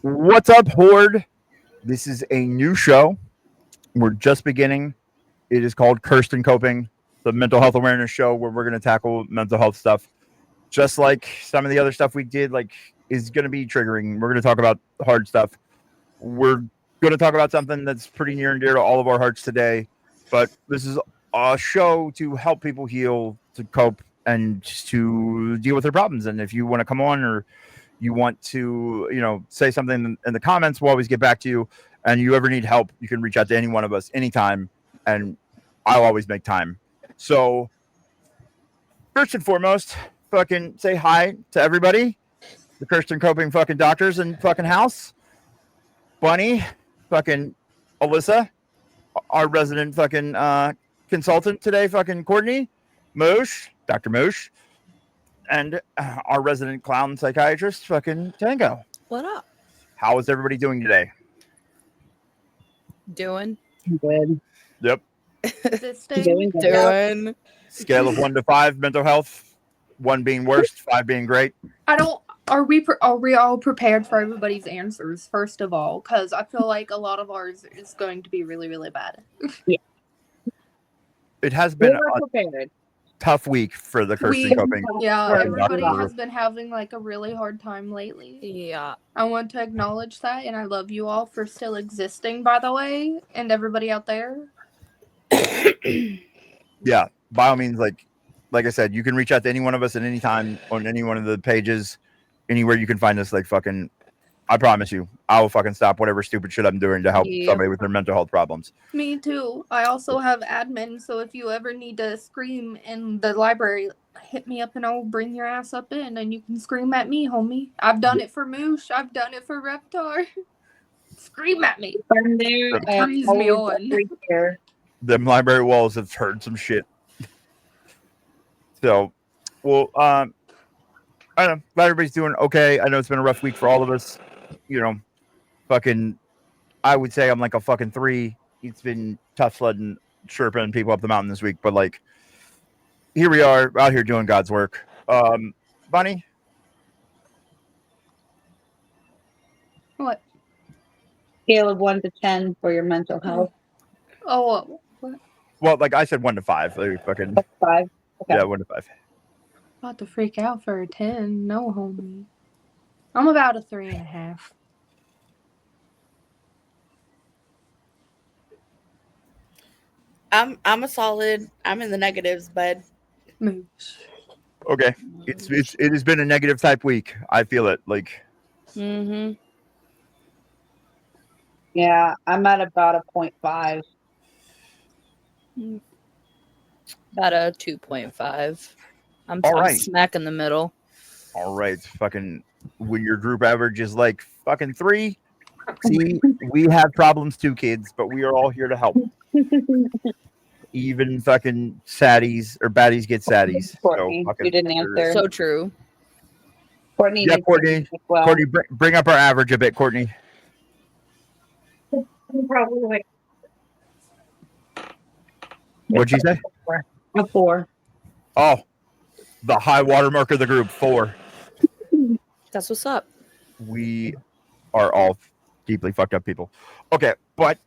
What's up, Horde? This is a new show. We're just beginning. It is called Cursed and Coping, the mental health awareness show where we're going to tackle mental health stuff. Just like some of the other stuff we did, is going to be triggering. We're going to talk about hard stuff. We're going to talk about something that's pretty near and dear to all of our hearts today. But this is a show to help people heal, to cope, and just to deal with their problems. And if you want to come on or you want to, say something in the comments, we'll always get back to you. And you ever need help, you can reach out to any one of us anytime, and I'll always make time. So, first and foremost, fucking say hi to everybody. The Kirsten Coping fucking doctors in fucking house. Bunny, fucking Alyssa, our resident fucking consultant today, fucking Courtney, Moosh, Dr. Moosh, and our resident clown psychiatrist, fucking Tango. What up? How is everybody doing today? Doing? Good. Yep. Doing. Scale of 1 to 5, mental health. 1 being worst, 5 being great. Are we all prepared for everybody's answers first of all? Because I feel like a lot of ours is going to be really, really bad. It has been prepared. tough week for the Kirsten Coping. Yeah, everybody has been having like a really hard time lately. Yeah. I want to acknowledge that, and I love you all for still existing, by the way, and everybody out there. Yeah, by all means, like I said, you can reach out to any one of us at any time on any one of the pages, anywhere you can find us. Like fucking, I promise you, I will fucking stop whatever stupid shit I'm doing to help somebody with their mental health problems. Me too. I also have admin, so if you ever need to scream in the library, hit me up and I'll bring your ass up in and you can scream at me, homie. I've done it for Moosh. I've done it for Reptar. Scream at me. I'm there. Freeze me on. Them library walls have heard some shit. So, well, I don't know. Glad everybody's doing okay. I know it's been a rough week for all of us. Fucking, I would say I'm like a fucking 3. It's been tough sledding, chirping people up the mountain this week, but like, here we are out here doing God's work. Bunny? What? Scale of 1 to 10 for your mental health. Oh, what? Well, like I said, 1 to 5. Like, fucking, 5. Okay. yeah, 1 to 5. About to freak out for a 10. No, homie. I'm about a 3.5. I'm a solid. I'm in the negatives, bud. Moosh. Okay, it has been a negative type week. I feel it. Like, Mm-hmm. Yeah, I'm at about a 0.5. About a 2.5. I'm All right. smack in the middle. all right, fucking, when your group average is like fucking 3. See, we have problems too, kids, but we are all here to help. Even fucking saddies or baddies get saddies. Courtney, fucking, you didn't answer. So true. Courtney, Yeah, did Courtney. as well. Courtney, bring up our average a bit, Courtney. Probably like What'd you say? a 4. Oh, the high watermark of the group, 4. That's what's up. We are all deeply fucked up people. Okay, but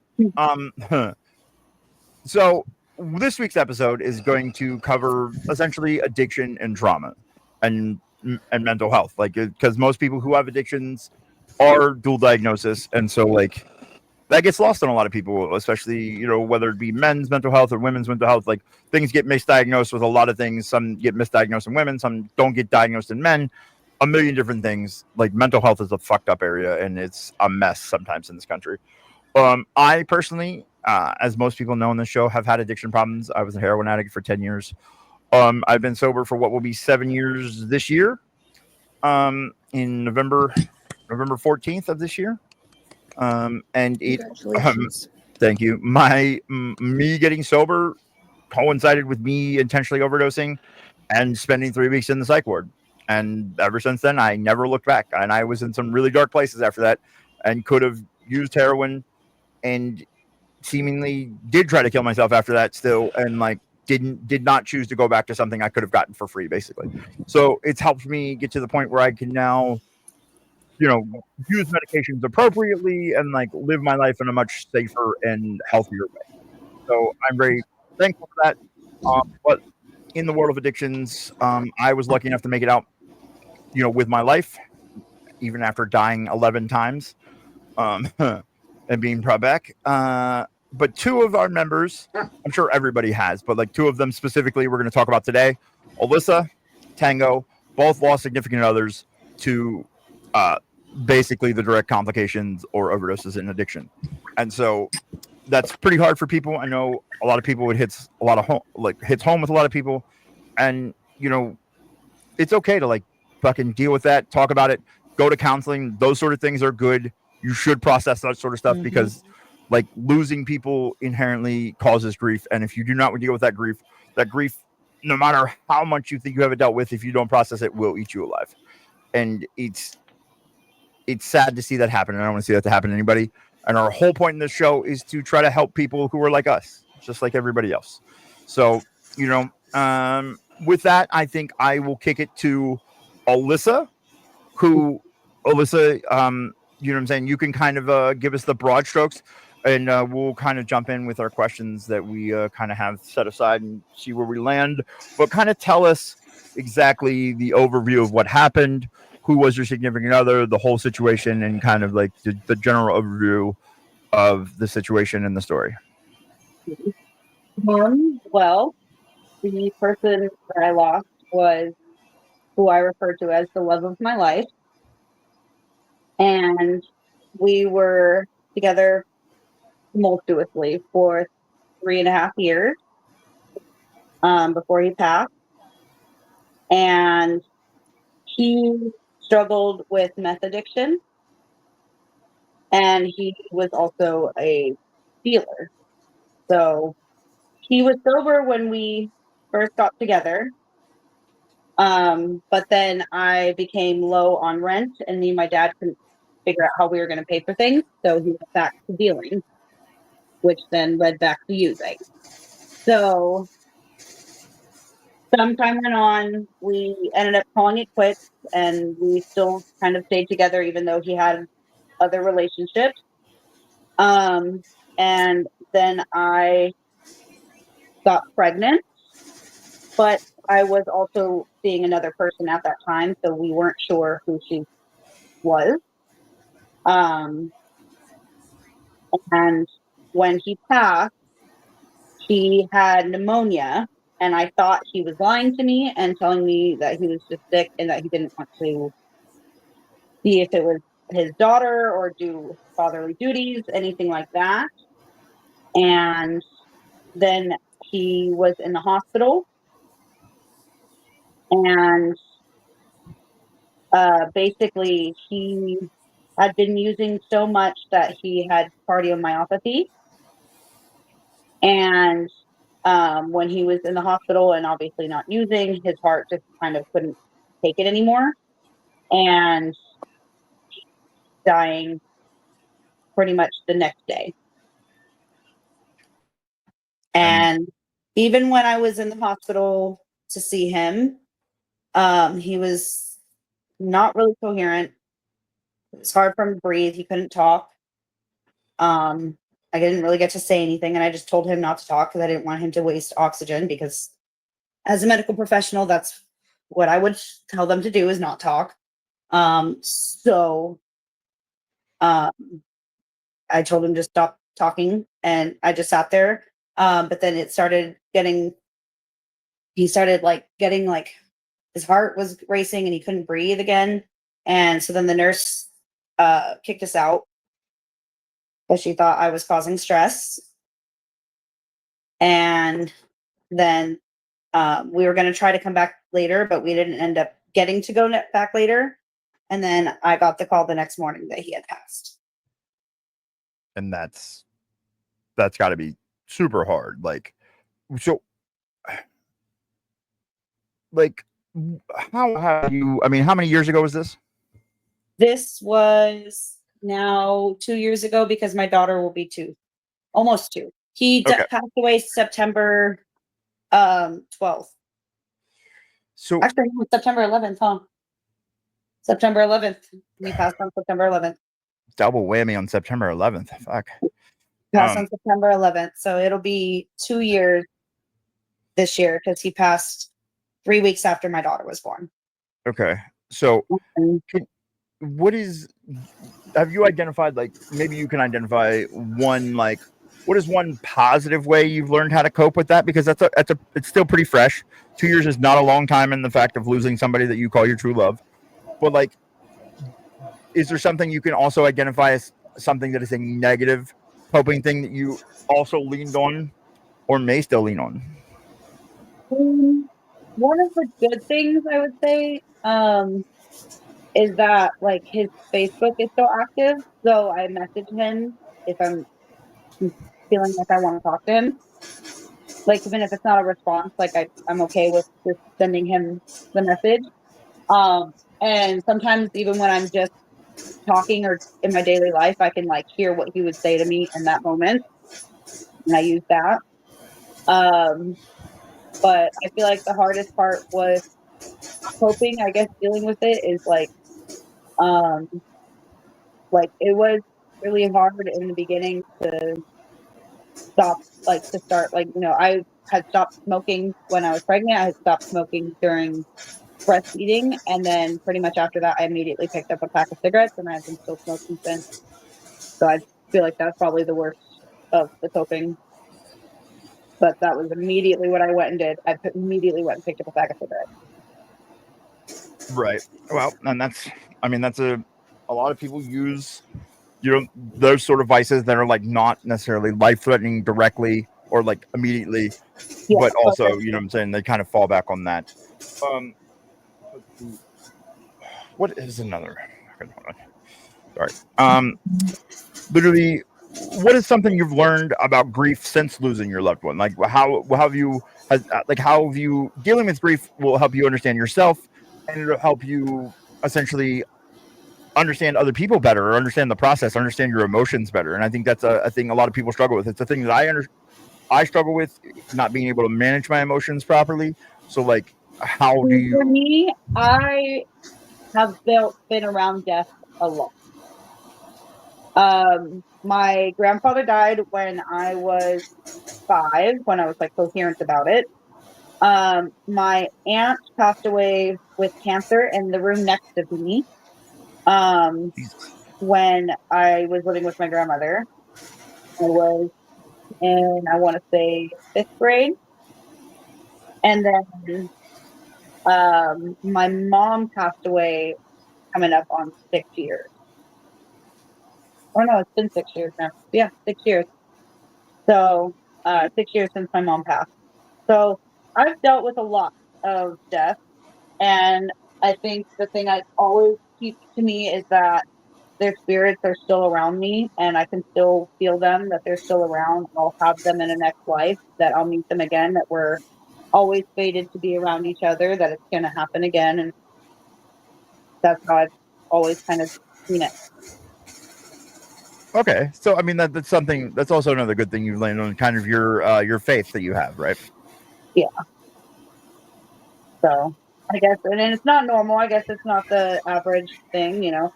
so this week's episode is going to cover essentially addiction and trauma and mental health, like, because most people who have addictions are dual diagnosis, and so like that gets lost on a lot of people, especially whether it be men's mental health or women's mental health. Like, things get misdiagnosed with a lot of things. Some get misdiagnosed in women, some don't get diagnosed in men. A million different things. Like, mental health is a fucked up area, and it's a mess sometimes in this country. I personally, as most people know in this show, have had addiction problems. I was a heroin addict for 10 years. I've been sober for what will be 7 years this year. In November 14th of this year. And it, thank you. Me getting sober coincided with me intentionally overdosing and spending 3 weeks in the psych ward. And ever since then, I never looked back. And I was in some really dark places after that, and could have used heroin, and seemingly did try to kill myself after that still, and like did not choose to go back to something I could have gotten for free, basically. So it's helped me get to the point where I can now use medications appropriately and like live my life in a much safer and healthier way. So I'm very thankful for that. But in the world of addictions, I was lucky enough to make it out, with my life, even after dying 11 times, and being brought back. But two of our members, I'm sure everybody has, but like two of them specifically, we're going to talk about today. Alyssa, Tango, both lost significant others to basically the direct complications or overdoses in addiction. And so that's pretty hard for people. I know a lot of people, it hits a lot of hits home with a lot of people. And, it's okay to like fucking deal with that, talk about it, go to counseling. Those sort of things are good. You should process that sort of stuff because like losing people inherently causes grief. And if you do not deal with that grief, no matter how much you think you have it dealt with, if you don't process it, will eat you alive. And it's sad to see that happen. And I don't want to see that to happen to anybody. And our whole point in this show is to try to help people who are like us, just like everybody else. So, with that, I think I will kick it to Alyssa, you know what I'm saying? You can kind of give us the broad strokes and we'll kind of jump in with our questions that we kind of have set aside and see where we land. But kind of tell us exactly the overview of what happened, who was your significant other, the whole situation, and kind of like the general overview of the situation and the story. Well, the person that I lost was who I refer to as the love of my life. And we were together tumultuously for 3.5 years before he passed. And he struggled with meth addiction. And he was also a dealer. So he was sober when we first got together. But then I became low on rent, and me and my dad couldn't figure out how we were going to pay for things. So he went back to dealing, which then led back to using. So some time went on, we ended up calling it quits, and we still kind of stayed together, even though he had other relationships. And then I got pregnant, but I was also seeing another person at that time, so we weren't sure who she was. And when he passed, he had pneumonia, and I thought he was lying to me and telling me that he was just sick and that he didn't want to see if it was his daughter or do fatherly duties, anything like that. And then he was in the hospital, and basically he had been using so much that he had cardiomyopathy. And when he was in the hospital and obviously not using, his heart just kind of couldn't take it anymore, and dying pretty much the next day. And even when I was in the hospital to see him, he was not really coherent. It was hard for him to breathe. He couldn't talk. I didn't really get to say anything, and I just told him not to talk because I didn't want him to waste oxygen, because as a medical professional, that's what I would tell them to do, is not talk. So I told him to stop talking, and I just sat there. But then it started he started getting his heart was racing and he couldn't breathe again. And so then the nurse kicked us out because she thought I was causing stress. And then we were going to try to come back later, but we didn't end up getting to go back later. And then I got the call the next morning that he had passed. And that's got to be super hard. How many years ago was this? This was now 2 years ago, because my daughter will be 2, almost 2. He passed away September 12th. So actually, September 11th, huh? September 11th. We passed on September 11th. Double whammy on September 11th. Fuck. Passed on September 11th. So it'll be 2 years this year because he passed 3 weeks after my daughter was born. Okay. So And have you identified, like, maybe you can identify one, like, what is one positive way you've learned how to cope with that? Because it's still pretty fresh. 2 years is not a long time in the fact of losing somebody that you call your true love. But, like, is there something you can also identify as something that is a negative coping thing that you also leaned on or may still lean on? one of the good things I would say is that like his Facebook is so active. So I message him if I'm feeling like I want to talk to him. Like even if it's not a response, like I'm okay with just sending him the message. And sometimes even when I'm just talking or in my daily life, I can like hear what he would say to me in that moment, and I use that. But I feel like the hardest part was coping, I guess, dealing with it is um, like it was really hard in the beginning to start, like, I had stopped smoking when I was pregnant. I had stopped smoking during breastfeeding, and then pretty much after that, I immediately picked up a pack of cigarettes, and I've been still smoking since. So I feel like that's probably the worst of the coping. But that was immediately what I went and did. Immediately went and picked up a pack of cigarettes. Right. Well, and that's a lot of people use, those sort of vices that are like not necessarily life threatening directly or like immediately, Yeah, but also, you know what I'm saying, they kind of fall back on that. What is another? Sorry. Literally, what is something you've learned about grief since losing your loved one? Like how have you dealing with grief will help you understand yourself, and it'll help you essentially understand other people better, or understand the process, understand your emotions better. And I think that's a thing a lot of people struggle with. It's a thing that I struggle with, not being able to manage my emotions properly. So like, how do you? For me, I have been around death a lot. My grandfather died when I was 5, when I was like coherent about it. My aunt passed away with cancer in the room next to me. When I was living with my grandmother, I was in, I want to say, 5th grade. And then my mom passed away coming up on 6 years. Or no, it's been 6 years now. Yeah, 6 years. So 6 years since my mom passed. So I've dealt with a lot of death. And I think the thing I always keep to me is that their spirits are still around me, and I can still feel them, that they're still around. I'll have them in a next life, that I'll meet them again, that we're always fated to be around each other, that it's going to happen again. And that's how I've always kind of seen it. Okay, so I mean that's something, that's also another good thing you've learned on, kind of your faith that you have, right? Yeah. So I guess, and it's not normal. I guess it's not the average thing, and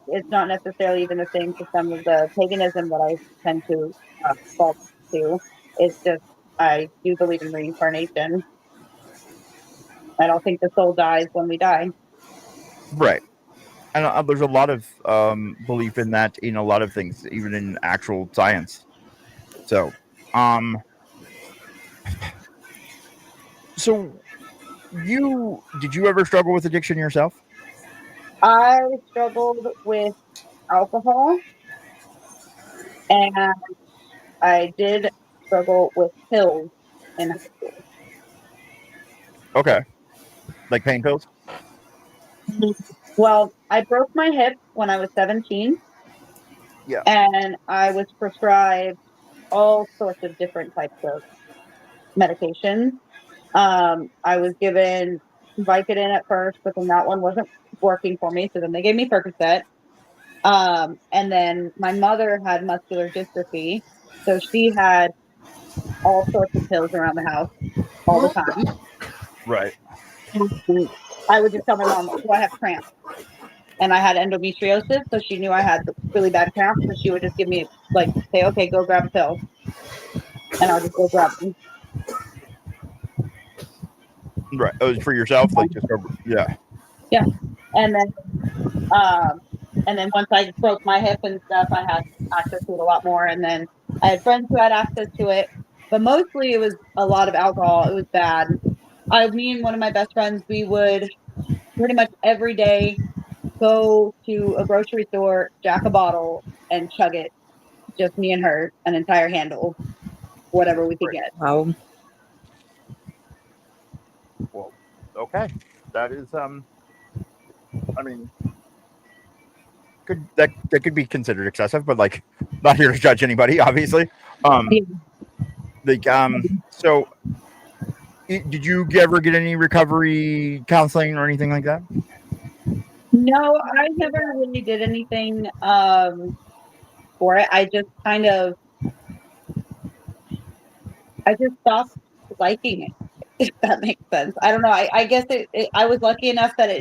it's not necessarily even the same to some of the paganism that I tend to fall to. It's just, I do believe in reincarnation. I don't think the soul dies when we die. Right. And there's a lot of belief in that in a lot of things, even in actual science. So, did you ever struggle with addiction yourself? I struggled with alcohol, and I did struggle with pills in high school. Okay, like pain pills. Well, I broke my hip when I was 17. Yeah. And I was prescribed all sorts of different types of medications. I was given Vicodin at first, but then that one wasn't working for me. So then they gave me Percocet. And then my mother had muscular dystrophy. So she had all sorts of pills around the house all the time. Right. I would just tell my mom, "Oh, I have cramps," and I had endometriosis, so she knew I had really bad cramps, so she would just give me like say, "Okay, go grab a pill," and I'll just go grab them. Right. Oh, for yourself, like just over. Yeah. Yeah, and then once I broke my hip and stuff, I had access to it a lot more, and then I had friends who had access to it, but mostly it was a lot of alcohol. It was bad. Me and one of my best friends, we would pretty much every day go to a grocery store, jack a bottle, and chug it. Just me and her, an entire handle, whatever we could get. Wow. Well, okay. That is I mean, that could be considered excessive, but like not here to judge anybody, obviously. Yeah. Like so did you ever get any recovery counseling or anything like that? No, I never really did anything for it. I just stopped liking it, if that makes sense. I don't know. I guess I was lucky enough that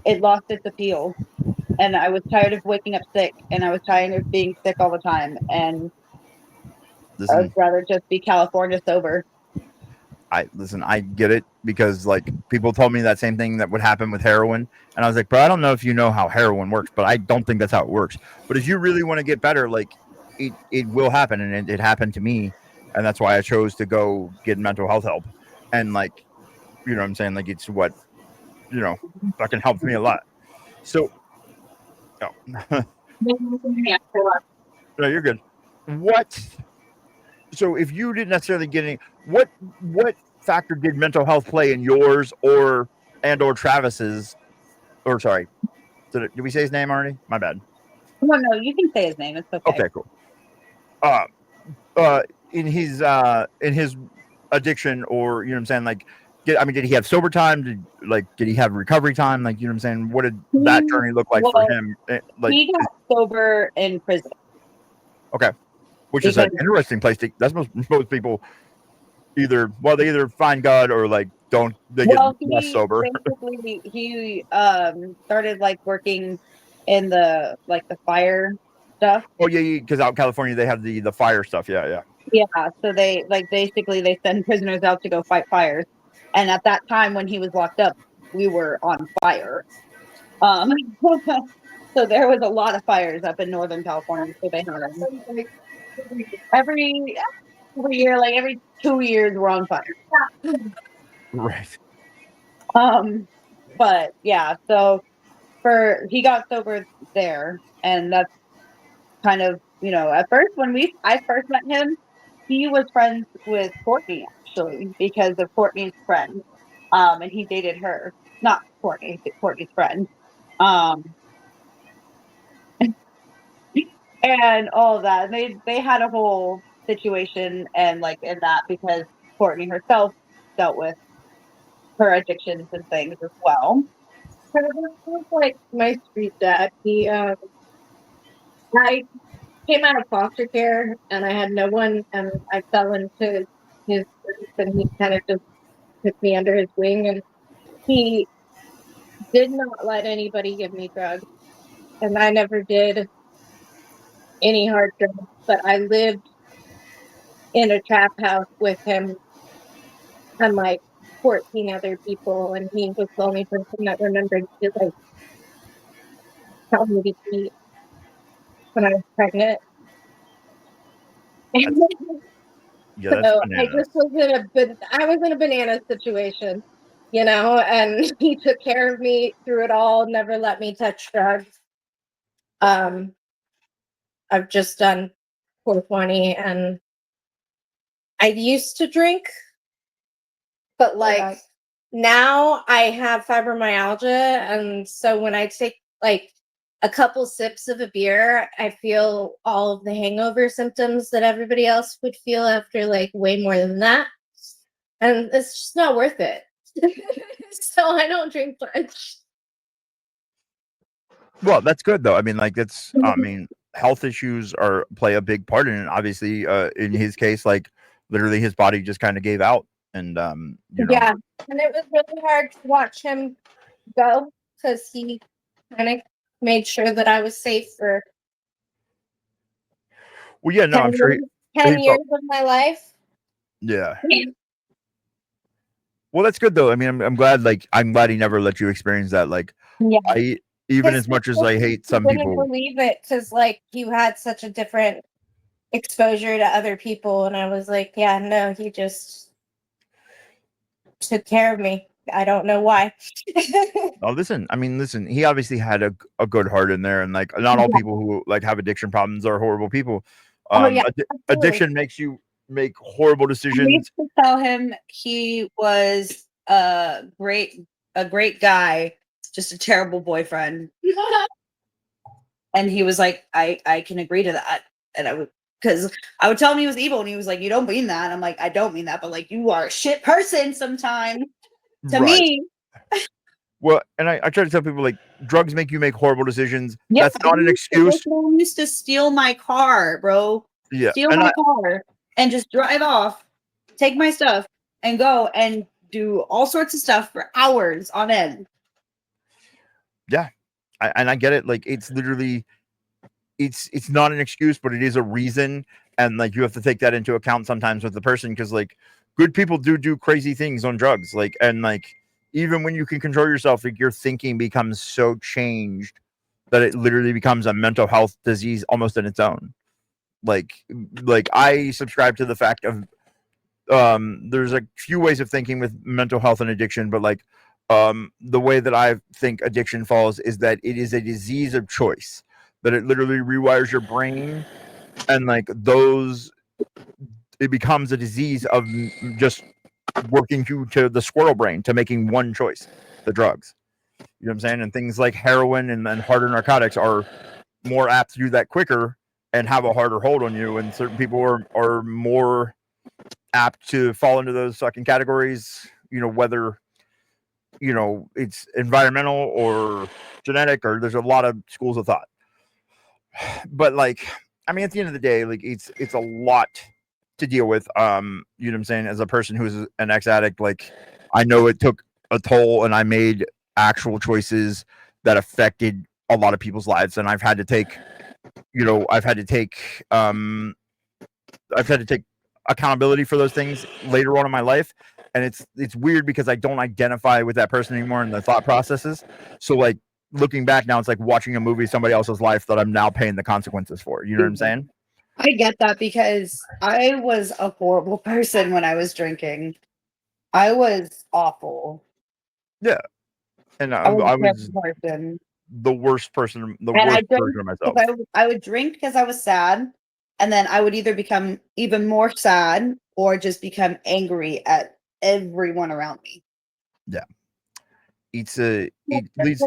it lost its appeal, and I was tired of waking up sick, and I was tired of being sick all the time, and I would Listen, rather just be California sober. I get it because like people told me that same thing that would happen with heroin, and I was like, bro, I don't know if you know how heroin works, but I don't think that's how it works. But if you really want to get better, like it will happen, and it happened to me, and that's why I chose to go get mental health help, and like you know what I'm saying, like it's what fucking helped me a lot. So, oh, no, you're good. What? So if you didn't necessarily get any, what factor did mental health play in yours or Travis's? Or sorry, did we say his name already? My bad. No, you can say his name. It's okay. Okay, cool. In his addiction, or you know what I'm saying, like, did he have sober time? Did he have recovery time? Like, you know what I'm saying? What did that journey look like for him? Like, he got sober in prison. Okay, which is an interesting place to. That's most people either they find God or like don't they get less sober. Basically, he started like working in the fire stuff. Oh yeah, because out in California they have the fire stuff. Yeah. Yeah, so they basically they send prisoners out to go fight fires, and at that time when he was locked up, we were on fire. So there was a lot of fires up in Northern California. So they had them every year, like every 2 years, we're on fire. Right. But yeah, so he got sober there, and that's kind of at first when I first met him, he was friends with Courtney actually because of Courtney's friend, and he dated her, not Courtney, but Courtney's friend, and all of that. They had a whole situation and like in that because Courtney herself dealt with her addictions and things as well. Kind of like my street dad. I came out of foster care and I had no one, and I fell into his group, and he kind of just took me under his wing, and he did not let anybody give me drugs, and I never did any hard drugs, but I lived in a trap house with him and like 14 other people, and he was the only person that remembered to like tell me to eat when I was pregnant. Yeah, So that's I bananas. just was in a banana situation, and he took care of me through it all, never let me touch drugs. I've just done 420, and I used to drink, but like now I have fibromyalgia, and so when I take like a couple sips of a beer, I feel all of the hangover symptoms that everybody else would feel after like way more than that. And it's just not worth it. So I don't drink much. Well, that's good though. I mean, like health issues play a big part in it. Obviously, in his case, like literally his body just kind of gave out, And you know, Yeah, and it was really hard to watch him go because he kind of made sure that I was safe for well, yeah, no, 10 I'm sure years, 10 he years felt, of my life. yeah. Well, that's good though. I mean, I'm glad. Like, I'm glad he never let you experience that. Like, Yeah, I even as much as I hate some wouldn't people, believe it because like you had such a different exposure to other people, and I was like, yeah, no, he just took care of me. I don't know why. oh, listen. I mean, listen. He obviously had a good heart in there, and like, not all people who like have addiction problems are horrible people. Oh yeah, absolutely. Addiction makes you make horrible I decisions. used to tell him he was a great guy, just a terrible boyfriend. And he was like, I can agree to that. And I would, because I would tell him he was evil, and he was like, you don't mean that. And I'm like, I don't mean that, but like, you are a shit person sometimes to Right. me. Well, and I try to tell people like drugs make you make horrible decisions. Yeah, That's not an excuse. This man used to steal my car, bro. Yeah, Steal and my car and just drive off, take my stuff, and go and do all sorts of stuff for hours on end. I get it. Like, it's literally, it's not an excuse, but it is a reason, and like you have to take that into account sometimes with the person, because like good people do crazy things on drugs, like, and like even when you can control yourself, like your thinking becomes so changed that it literally becomes a mental health disease almost in its own. Like I subscribe to the fact of there's a few ways of thinking with mental health and addiction, but like the way that I think addiction falls is that it is a disease of choice, that it literally rewires your brain, and like those, it becomes a disease of just working you to the squirrel brain to making one choice, the drugs. You know what I'm saying? And things like heroin and harder narcotics are more apt to do that quicker and have a harder hold on you, and certain people are more apt to fall into those fucking categories, you know, whether, you know, it's environmental or genetic, or there's a lot of schools of thought. But like, I mean, at the end of the day, like it's a lot to deal with. You know what I'm saying? As a person who's an ex-addict, like I know it took a toll, and I made actual choices that affected a lot of people's lives, and I've had to take, you know, I've had to take accountability for those things later on in my life. And it's weird because I don't identify with that person anymore in the thought processes. So like looking back now, it's like watching a movie, somebody else's life that I'm now paying the consequences for. You know what I'm saying? I get that because I was a horrible person when I was drinking. I was awful. Yeah. And I was I a was terrible person. the worst person, the And I worst drank version of myself. because I would drink because I was sad, and then I would either become even more sad or just become angry at everyone around me. It leads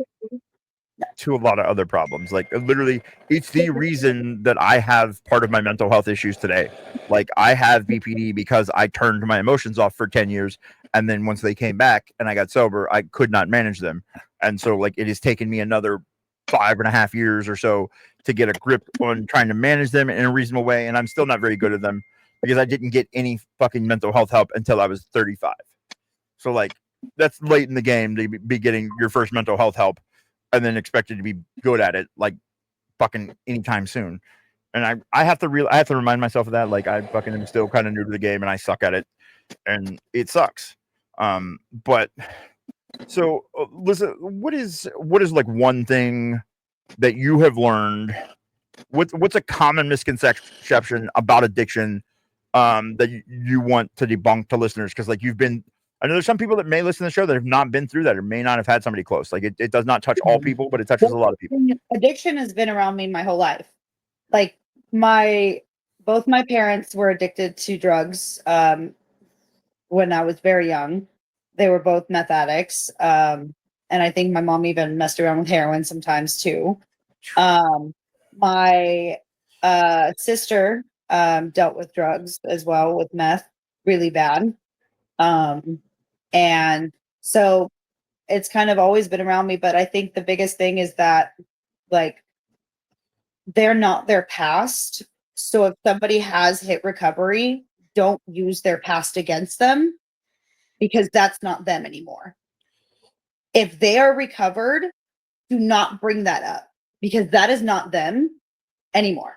to a lot of other problems. Like literally, it's the reason that I have part of my mental health issues today. Like I have BPD because I turned my emotions off for 10 years, and then once they came back and I got sober, I could not manage them. And so like it has taken me another 5.5 years or so to get a grip on trying to manage them in a reasonable way, and I'm still not very good at them because I didn't get any fucking mental health help until I was 35. So like that's late in the game to be getting your first mental health help and then expected to be good at it like fucking anytime soon. And I have to I have to remind myself of that. Like I fucking am still kind of new to the game and I suck at it, and it sucks. But so listen, what is like one thing that you have learned? What's a common misconception about addiction that you want to debunk to listeners? Because like I know there's some people that may listen to the show that have not been through that or may not have had somebody close. Like it does not touch all people, but it touches a lot of people. Addiction has been around me my whole life. Like both my parents were addicted to drugs when I was very young. They were both meth addicts. And I think my mom even messed around with heroin sometimes too. My sister dealt with drugs as well, with meth, really bad. And so it's kind of always been around me, but I think the biggest thing is that like they're not their past. So if somebody has hit recovery, don't use their past against them. because that's not them anymore. If they are recovered, do not bring that up because that is not them anymore.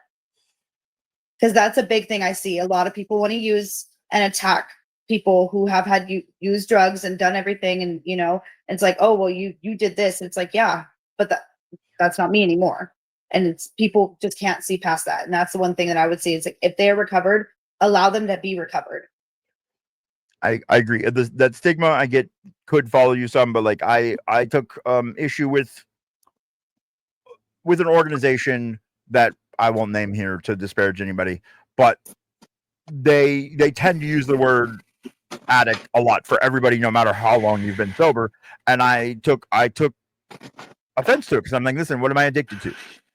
Because that's a big thing I see. A lot of people want to use and attack people who have had used drugs and done everything, and it's like, oh well, you did this. And it's like, yeah, but that's not me anymore. And it's people just can't see past that. And that's the one thing that I would say is like, if they're recovered, allow them to be recovered. I agree. That stigma I get could follow you some, but like I took issue with an organization that I won't name here to disparage anybody, but they tend to use the word addict a lot for everybody, no matter how long you've been sober. And I took offense to it because I'm like, listen, what am I addicted to?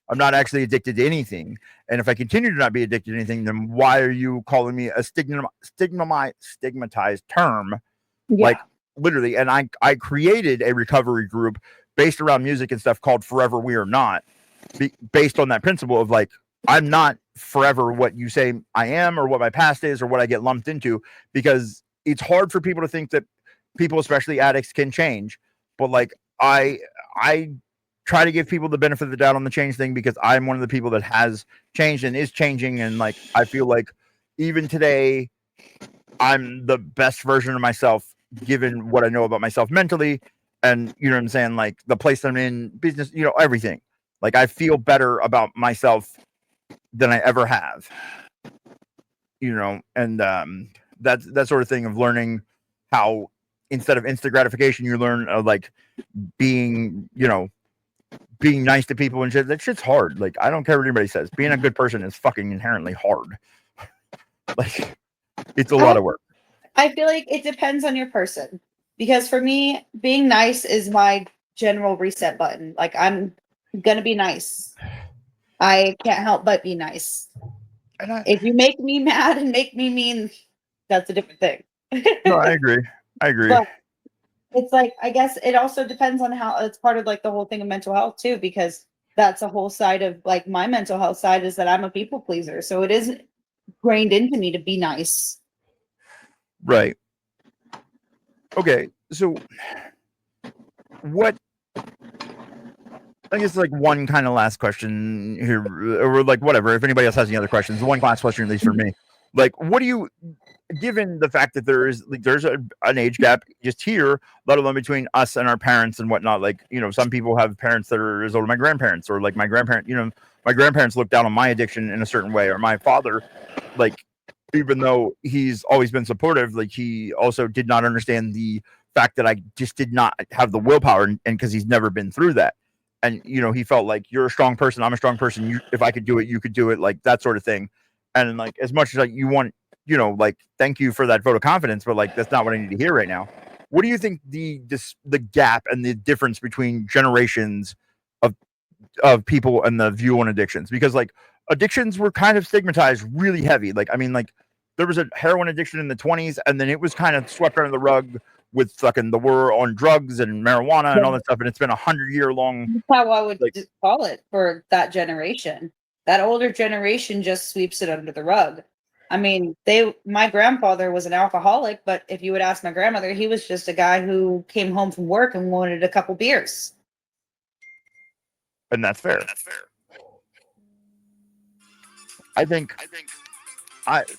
I'm not actually addicted to anything. And if I continue to not be addicted to anything, then why are you calling me a stigmatized term? Yeah. Like literally. And I created a recovery group based around music and stuff called Forever We Are Not, based on that principle of like, I'm not forever what you say I am or what my past is or what I get lumped into, because it's hard for people to think that people, especially addicts, can change. But like I try to give people the benefit of the doubt on the change thing because I'm one of the people that has changed and is changing. And like, I feel like even today, I'm the best version of myself, given what I know about myself mentally. And you know what I'm saying? Like the place I'm in, business, everything. Like I feel better about myself than I ever have, and that's that sort of thing of learning how instead of instant gratification, you learn like being nice to people and shit. That shit's hard. Like, I don't care what anybody says. Being a good person is fucking inherently hard. Like, it's a lot of work. I feel like it depends on your person. Because for me, being nice is my general reset button. Like, I'm going to be nice. I can't help but be nice. If you make me mad and make me mean, that's a different thing. No, I agree. But it's like, I guess it also depends on how it's part of like the whole thing of mental health too, because that's a whole side of like my mental health side is that I'm a people pleaser. So it is ingrained into me to be nice. Right. Okay. So what, I guess like one kind of last question here, or like whatever, if anybody else has any other questions, one last question, at least for me, like, what do you, given the fact that there's an age gap just here, let alone between us and our parents and whatnot, like, some people have parents that are as old as my grandparents, or like my grandparent, my grandparents look down on my addiction in a certain way, or my father, like, even though he's always been supportive, like he also did not understand the fact that I just did not have the willpower, and because he's never been through that. And, he felt like, you're a strong person, I'm a strong person, if I could do it, you could do it, like that sort of thing. And like, as much as like you want, like, thank you for that vote of confidence, but like, that's not what I need to hear right now. What do you think the gap and the difference between generations of people and the view on addictions? Because like addictions were kind of stigmatized really heavy. Like, I mean, like there was a heroin addiction in the 1920s, and then it was kind of swept under the rug with fucking the war on drugs and marijuana and all that stuff. And it's been 100-year long. That's how I would call it for that generation. That older generation just sweeps it under the rug. I mean, my grandfather was an alcoholic, but if you would ask my grandmother, he was just a guy who came home from work and wanted a couple beers. And that's fair. I think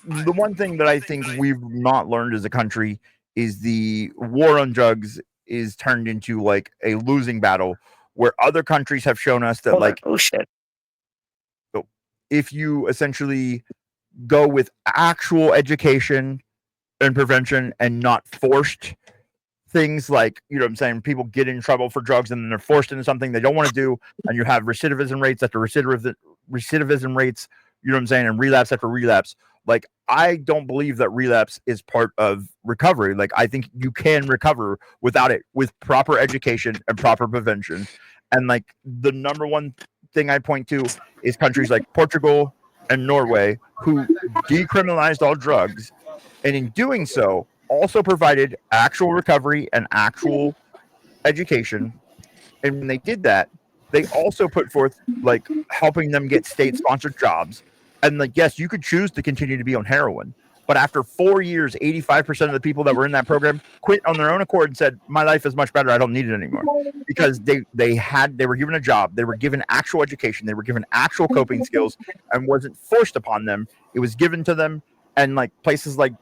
the one thing that I think we've not learned as a country is the war on drugs is turned into like a losing battle, where other countries have shown us that if you essentially go with actual education and prevention and not forced things, like, what I'm saying, people get in trouble for drugs and then they're forced into something they don't want to do, and you have recidivism rates after recidivism rates, what I'm saying, and relapse after relapse. Like, I don't believe that relapse is part of recovery. Like, I think you can recover without it, with proper education and proper prevention. And like, the number one thing I point to is countries like Portugal and Norway, who decriminalized all drugs, and in doing so also provided actual recovery and actual education. And when they did that, they also put forth like helping them get state-sponsored jobs. And like, yes, you could choose to continue to be on heroin, But after 4 years, 85% of the people that were in that program quit on their own accord and said, "My life is much better. I don't need it anymore." Because they were given a job, they were given actual education, they were given actual coping skills, and wasn't forced upon them. It was given to them, and like places like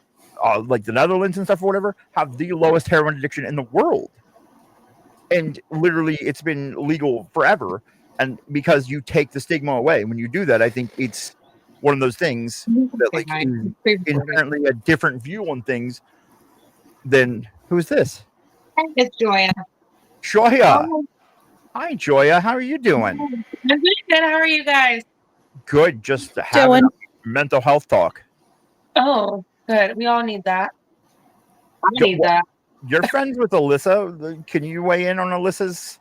the Netherlands and stuff or whatever have the lowest heroin addiction in the world, and literally it's been legal forever. And because you take the stigma away when you do that, I think it's one of those things that like is inherently a different view on things than who is this? It's Joya. Joya. Hi, Joya. How are you doing? I'm doing good. How are you guys? Good. Just having mental health talk. Oh, good. We all need that. I need that. You're friends with Alyssa. Can you weigh in on Alyssa's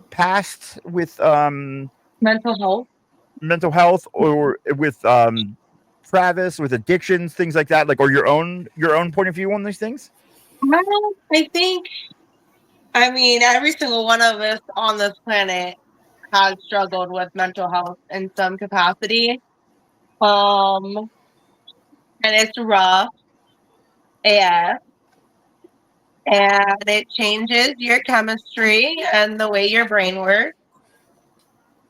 past with mental health, or with Travis, with addictions, things like that, like, or your own point of view on these things? I think, I mean, every single one of us on this planet has struggled with mental health in some capacity. And it's rough. Yeah. And it changes your chemistry and the way your brain works.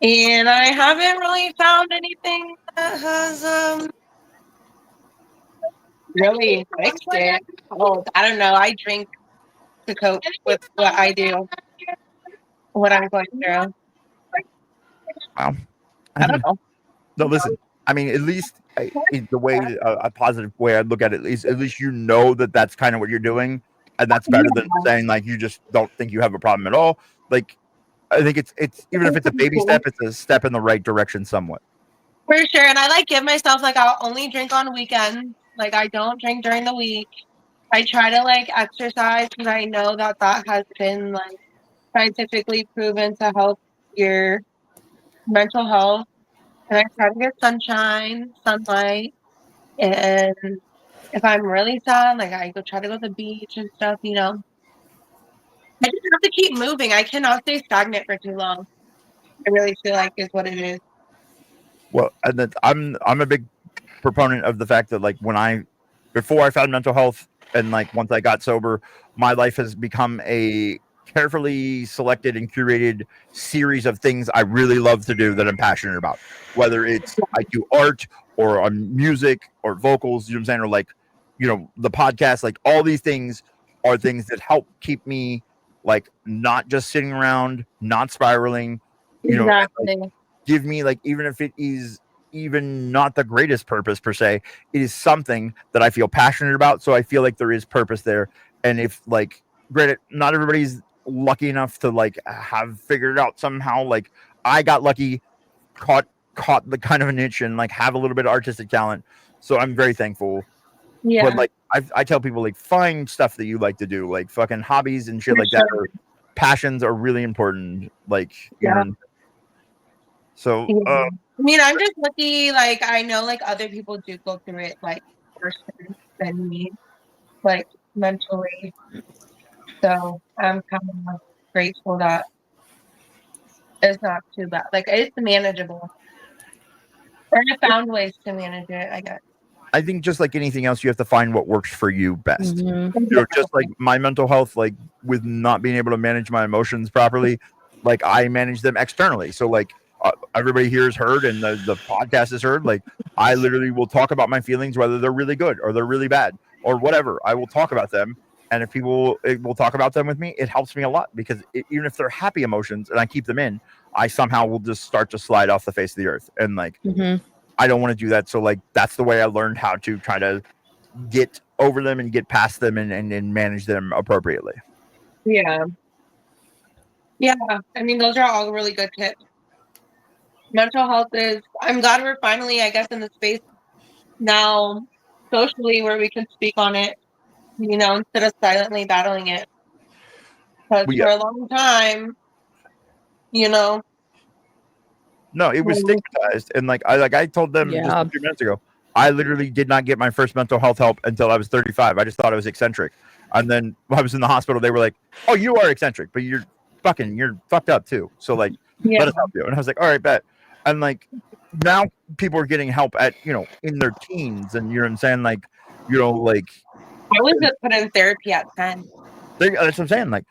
And I haven't really found anything that has really fixed it. Oh, I don't know. I drink to cope with what I do, what I'm going through. Wow. I don't know. No, listen. I mean, at least the way a positive way I look at it is at least you know that that's kind of what you're doing, and that's better than saying like you just don't think you have a problem at all. Like, I think it's even if it's a baby step, it's a step in the right direction somewhat. For sure. And I like give myself like I'll only drink on weekends. Like I don't drink during the week. I try to like exercise because I know that has been like scientifically proven to help your mental health. And I try to get sunlight. And if I'm really sad, like I try to go to the beach and stuff, you know. I just have to keep moving. I cannot stay stagnant for too long. I really feel like is what it is. Well, and then I'm a big proponent of the fact that like before I found mental health and like once I got sober, my life has become a carefully selected and curated series of things I really love to do that I'm passionate about. Whether it's I do art or on music or vocals, you know what I'm saying, or like, you know, the podcast, like all these things are things that help keep me like not just sitting around, not spiraling, you know, like, give me like, even if it is even not the greatest purpose per se, it is something that I feel passionate about. So I feel like there is purpose there. And if like, granted, not everybody's lucky enough to like have figured it out somehow. Like I got lucky, caught the kind of a niche and like have a little bit of artistic talent. So I'm very thankful. Yeah. But like I tell people like find stuff that you like to do, like fucking hobbies and shit like that. Or passions are really important. Like, yeah. You know, so I mean, I'm just lucky. Like I know like other people do go through it like worse than me, like mentally. So I'm kind of grateful that it's not too bad. Like it's manageable. Or I found ways to manage it, I guess. I think just like anything else, you have to find what works for you best. Mm-hmm. You know, just like my mental health, like with not being able to manage my emotions properly, like I manage them externally. So like everybody here is heard and the podcast is heard. Like I literally will talk about my feelings, whether they're really good or they're really bad or whatever. I will talk about them. And if people will talk about them with me, it helps me a lot because even if they're happy emotions and I keep them in, I somehow will just start to slide off the face of the earth. And like, I don't want to do that. So like, that's the way I learned how to try to get over them and get past them and manage them appropriately. Yeah. Yeah. I mean, those are all really good tips. Mental health I'm glad we're finally, I guess, in the space now socially where we can speak on it, you know, instead of silently battling it. Because for a long time, you know. No, it was stigmatized. And like I told them just a few minutes ago, I literally did not get my first mental health help until I was 35. I just thought I was eccentric. And then when I was in the hospital, they were like, "Oh, you are eccentric, but you're fucked up too. So like, let us help you." And I was like, "All right, bet." And like now people are getting help at, in their teens, and you know what I'm saying? Like, like I was put in therapy at 10. that's what I'm saying. Like,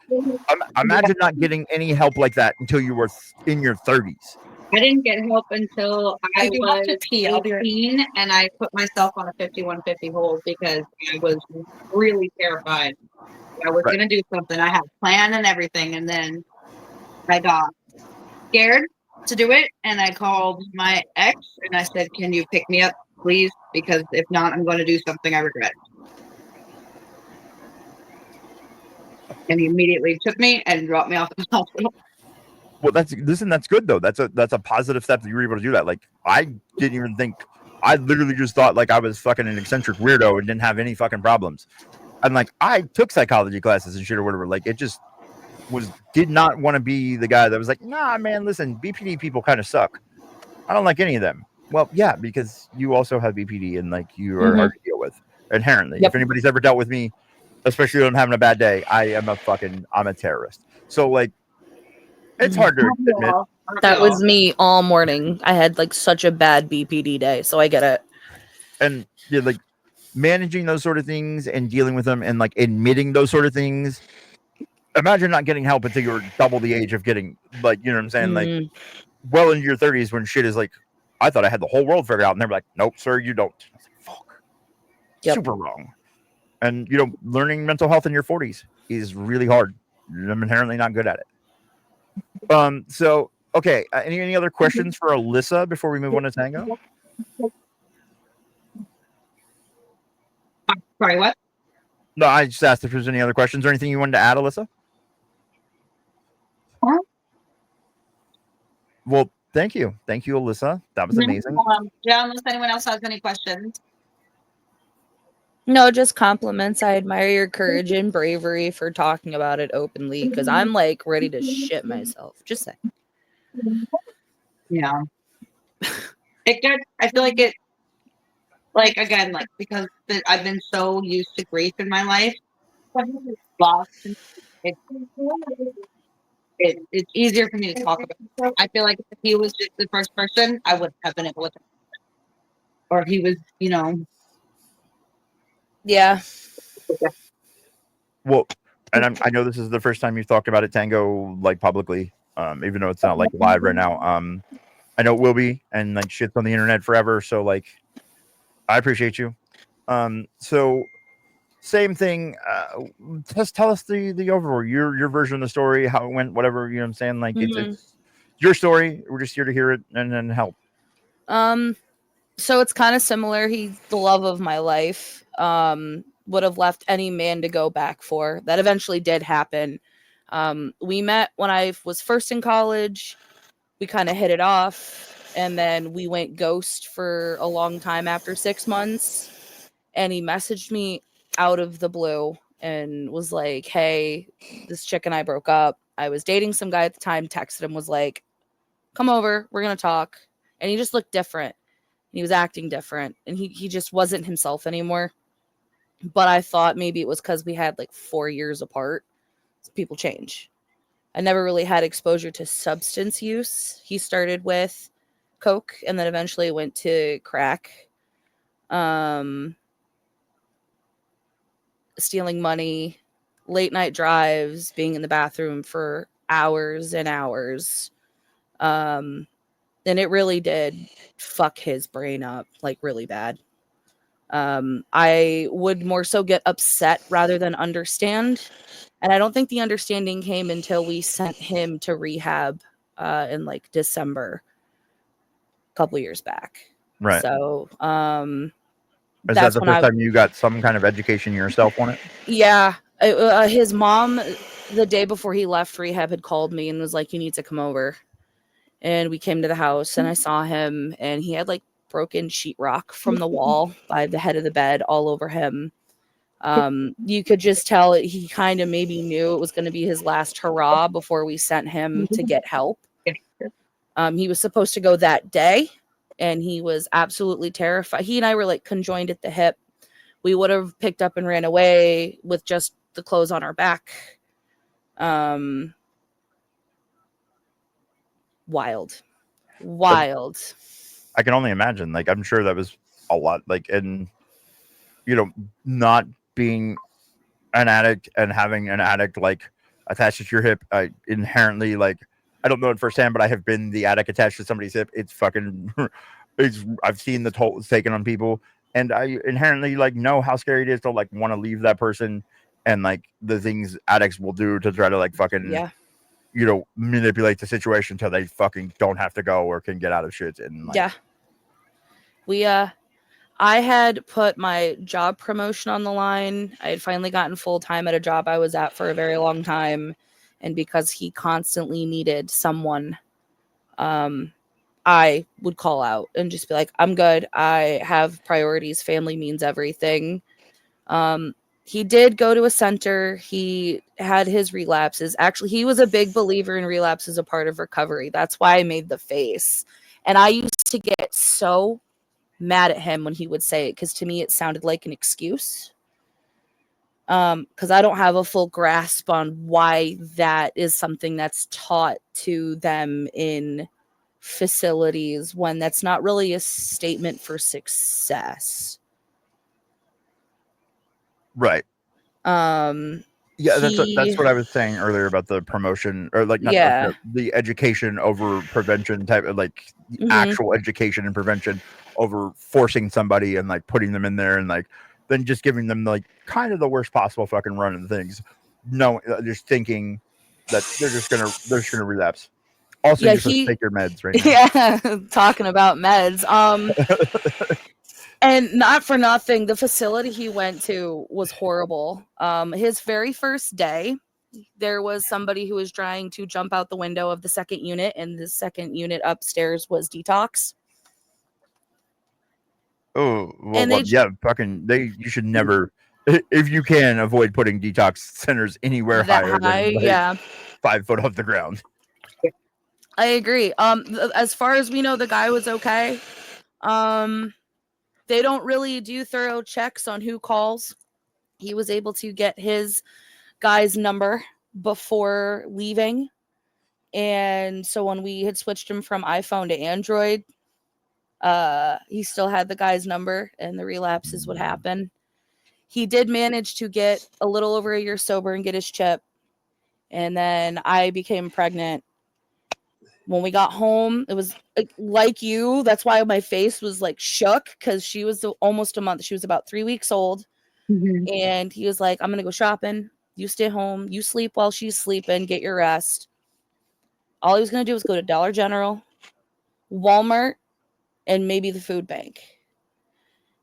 imagine not getting any help like that until you were in your 30s. I didn't get help until I do have to was pee. I'll be right 18, and I put myself on a 5150 hold because I was really terrified. I was Right. going to do something. I had a plan and everything, and then I got scared to do it, and I called my ex, and I said, "Can you pick me up, please? Because if not, I'm going to do something I regret." And he immediately took me and dropped me off at the hospital. Well, that's good though. That's a positive step that you were able to do that. Like, I didn't even think. I literally just thought like I was fucking an eccentric weirdo and didn't have any fucking problems. And like I took psychology classes and shit or whatever. Like it just did not want to be the guy that was like, nah, man, listen, BPD people kind of suck. I don't like any of them. Well, yeah, because you also have BPD and like you are hard to deal with inherently. Yep. If anybody's ever dealt with me, especially when I'm having a bad day, I'm a terrorist. So like, it's hard to admit. That was me all morning. I had like such a bad BPD day, so I get it. And yeah, like managing those sort of things and dealing with them and like admitting those sort of things. Imagine not getting help until you're double the age of getting, like, you know what I'm saying? Like, well into your 30s when shit is like, I thought I had the whole world figured out. And they're like, nope, sir, you don't. I was like, fuck. Yep. Super wrong. And, learning mental health in your 40s is really hard. I'm inherently not good at it. So, okay. Any other questions for Alyssa before we move on to Tango? Sorry, what? No, I just asked if there's any other questions or anything you wanted to add, Alyssa. Well, thank you, Alyssa. That was amazing. Yeah, unless anyone else has any questions. No, just compliments. I admire your courage and bravery for talking about it openly because I'm like ready to shit myself. Just saying. Yeah. I feel like it, like, again, like, because I've been so used to grief in my life, lost, it's easier for me to talk about. I feel like if he was just the first person, I wouldn't have been able to. Or if he was, Yeah. Well, and I know this is the first time you've talked about it, Tango, like publicly, even though it's not like live right now. I know it will be, and like shit's on the internet forever. So like, I appreciate you. So same thing. Just tell us the overall, your version of the story, how it went, whatever, you know what I'm saying? Like it's your story. We're just here to hear it and then help. So it's kind of similar. He's the love of my life. Would have left any man to go back for. That eventually did happen. We met when I was first in college. We kind of hit it off, and then we went ghost for a long time after 6 months. And he messaged me out of the blue and was like, "Hey, this chick and I broke up. I was dating some guy at the time, texted him, was like, come over, we're going to talk." And he just looked different. He was acting different, and he just wasn't himself anymore. But I thought maybe it was because we had like 4 years apart. People change. I never really had exposure to substance use. He started with coke and then eventually went to crack. Stealing money, late night drives, being in the bathroom for hours and hours. And it really did fuck his brain up, like really bad. I would more so get upset rather than understand. And I don't think the understanding came until we sent him to rehab in like December, a couple years back. Right. So is that the first time you got some kind of education yourself on it? Yeah. His mom, the day before he left rehab, had called me and was like, "You need to come over." And we came to the house and I saw him, and he had like broken sheetrock from the wall by the head of the bed all over him. You could just tell he kind of maybe knew it was going to be his last hurrah before we sent him to get help. He was supposed to go that day, and he was absolutely terrified. He and I were like conjoined at the hip. We would have picked up and ran away with just the clothes on our back. Wild. Wild. I can only imagine. Like, I'm sure that was a lot. Like, and you know, not being an addict and having an addict like attached to your hip, inherently, like, I don't know it firsthand, but I have been the addict attached to somebody's hip. It's fucking, I've seen the toll it's taken on people, and I inherently like know how scary it is to like want to leave that person, and like the things addicts will do to try to like fucking, Yeah. you know, manipulate the situation until they fucking don't have to go or can get out of shit. And like, Yeah. I had put my job promotion on the line. I had finally gotten full time at a job I was at for a very long time. And because he constantly needed someone, I would call out and just be like, I'm good. I have priorities. Family means everything. He did go to a center. He had his relapses. Actually, he was a big believer in relapse as a part of recovery. That's why I made the face. And I used to get so mad at him when he would say it, because to me it sounded like an excuse, because I don't have a full grasp on why that is something that's taught to them in facilities when that's not really a statement for success. right. Yeah, that's what I was saying earlier about the promotion, or like not Yeah. the education over prevention type of like Mhm. actual education and prevention over forcing somebody and like putting them in there and like then just giving them like kind of the worst possible fucking run of things. No, just thinking that they're just gonna relapse. Also, Yeah, you're supposed to take your meds right now. Yeah, talking about meds. And not for nothing, the facility he went to was horrible. His very first day, there was somebody who was trying to jump out the window of the second unit, and the second unit upstairs was detox. Oh, And well, yeah, fucking you should never, if you can, avoid putting detox centers anywhere that higher high, than like yeah, 5 foot off the ground. I agree. As far as we know, the guy was okay. They don't really do thorough checks on who calls. He was able to get his guy's number before leaving. And so when we had switched him from iPhone to Android, he still had the guy's number, and the relapses would happen. He did manage to get a little over a year sober and get his chip. And then I became pregnant. When we got home, it was like you. That's why my face was like shook, because she was almost a month. She was about 3 weeks old. Mhm. And he was like, I'm going to go shopping. You stay home. You sleep while she's sleeping. Get your rest. All he was going to do was go to Dollar General, Walmart, and maybe the food bank.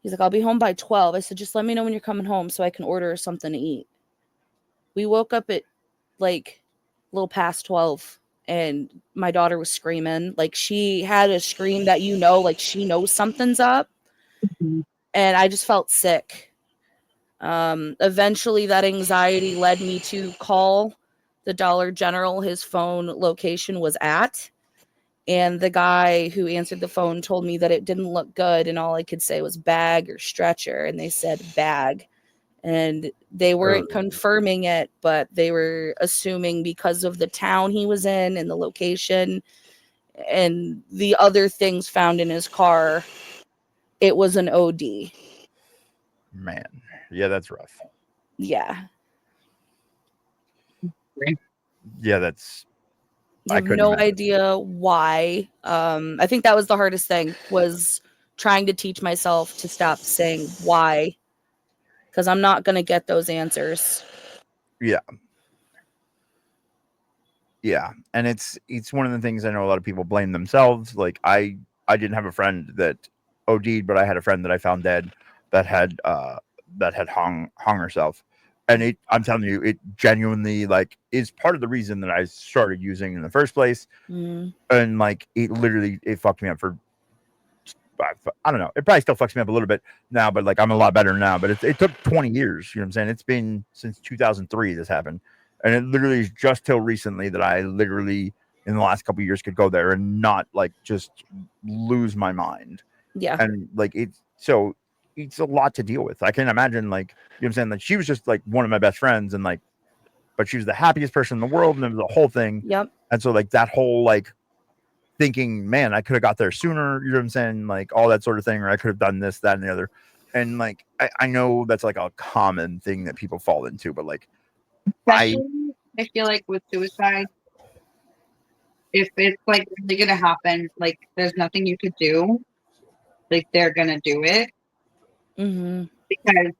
He's like, I'll be home by 12. I said, just let me know when you're coming home so I can order something to eat. We woke up at like a little past 12, and my daughter was screaming. Like, she had a scream that, like she knows something's up. Mhm. And I just felt sick. Eventually that anxiety led me to call the Dollar General his phone location was at. And the guy who answered the phone told me that it didn't look good, and all I could say was bag or stretcher, and they said bag. And they weren't confirming it, but they were assuming because of the town he was in and the location and the other things found in his car, it was an OD. Man, yeah, that's rough. Yeah. Yeah, that's. I have no idea why. I think that was the hardest thing, was trying to teach myself to stop saying why, because I'm not going to get those answers. Yeah. Yeah, and it's one of the things I know a lot of people blame themselves. Like I didn't have a friend that OD'd, but I had a friend that I found dead that had hung herself. And I'm telling you, it genuinely like is part of the reason that I started using in the first place. Mm. And like it fucked me up for I don't know. It probably still fucks me up a little bit now, but like I'm a lot better now. But it took 20 years. You know what I'm saying? It's been since 2003 this happened, and it literally is just till recently that I literally in the last couple of years could go there and not like just lose my mind. Yeah. And like it's a lot to deal with. I can imagine like you know what I'm saying. Like she was just like one of my best friends, and like, but she was the happiest person in the world, and it was the whole thing. Yep. And so like that whole like thinking, man, I could have got there sooner, you know what I'm saying? Like all that sort of thing, or I could have done this, that, and the other. And like I know that's like a common thing that people fall into, but like Especially, I feel like with suicide, if it's like really gonna happen, like there's nothing you could do. Like they're gonna do it Mm-hmm. because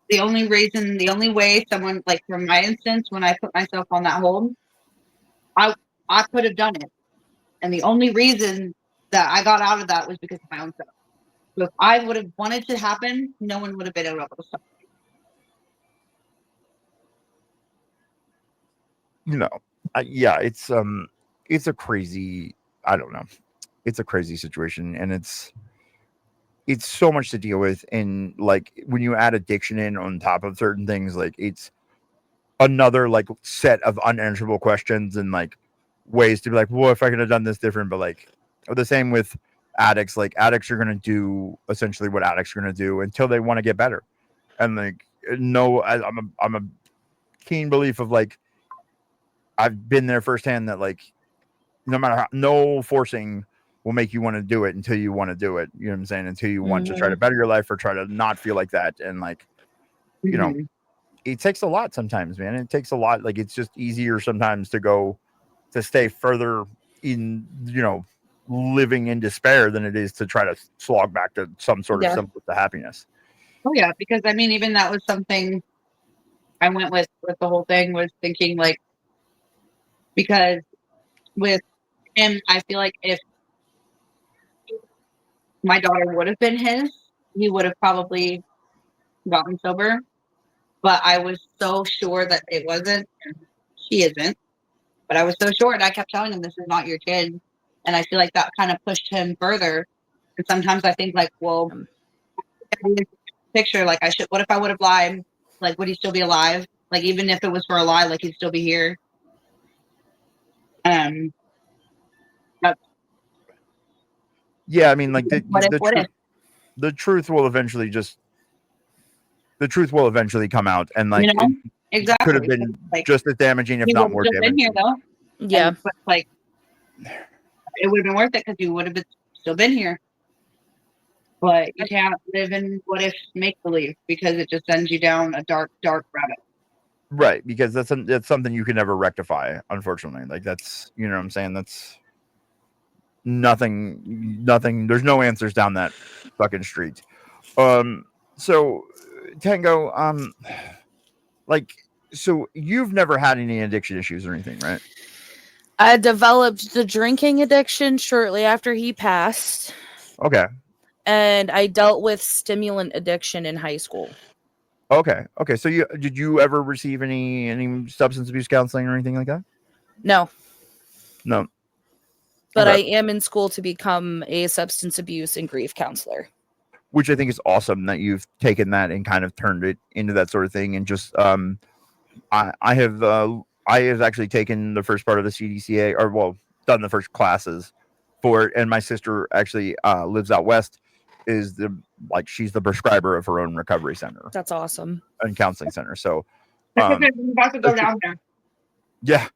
the only way someone, like from my instance, when I put myself on that hold, I could have done it, and the only reason that I got out of that was because of my own self. So if I would have wanted to happen, no one would have been able to stop. you know, yeah, it's a crazy, I don't know, it's a crazy situation, and it's so much to deal with. And like when you add addiction in on top of certain things, like it's another like set of unanswerable questions and like ways to be like, well, if I could have done this different. But like the same with addicts, like addicts are going to do essentially what addicts are going to do until they want to get better. And like no, I'm a keen belief of like, I've been there firsthand that like no matter how, no forcing will make you want to do it until you want to do it. You know what I'm saying? Until you want to try to better your life or try to not feel like that. And like, you know, it takes a lot sometimes, man. It takes a lot. Like it's just easier sometimes to stay further in, you know, living in despair than it is to try to slog back to some sort of semblance of happiness. Oh yeah, because I mean, even that was something I went with the whole thing, was thinking like, because with him, I feel like if my daughter would have been his, he would have probably gotten sober. But I was so sure that it wasn't, and she isn't. But I was so sure, and I kept telling him, "This is not your kid." And I feel like that kind of pushed him further. And sometimes I think like, well, picture like what if I would have lied? Like, would he still be alive? Like, even if it was for a lie, like he'd still be here. But Yeah, I mean, like the truth will eventually come out, and like it exactly could have been like, just as damaging, if he not would more have been here damaging. though. Yeah. But like, it would have been worth it because you would have still been here. But you can't live in what if make believe, because it just sends you down a dark, dark rabbit. Right, because that's something you can never rectify, unfortunately. Like that's, you know what I'm saying? That's nothing. There's no answers down that fucking street. So Tango, like, so you've never had any addiction issues or anything, right? I developed the drinking addiction shortly after he passed. Okay. And I dealt with stimulant addiction in high school. Okay. So did you ever receive any substance abuse counseling or anything like that? No. But Okay. I am in school to become a substance abuse and grief counselor. Which I think is awesome that you've taken that and kind of turned it into that sort of thing. And just I have actually taken the first part of the CDCA, or well, done the first classes for it. And my sister actually lives out west, she's the prescriber of her own recovery center. That's awesome. And counseling center. So I'm about to go down there. Yeah.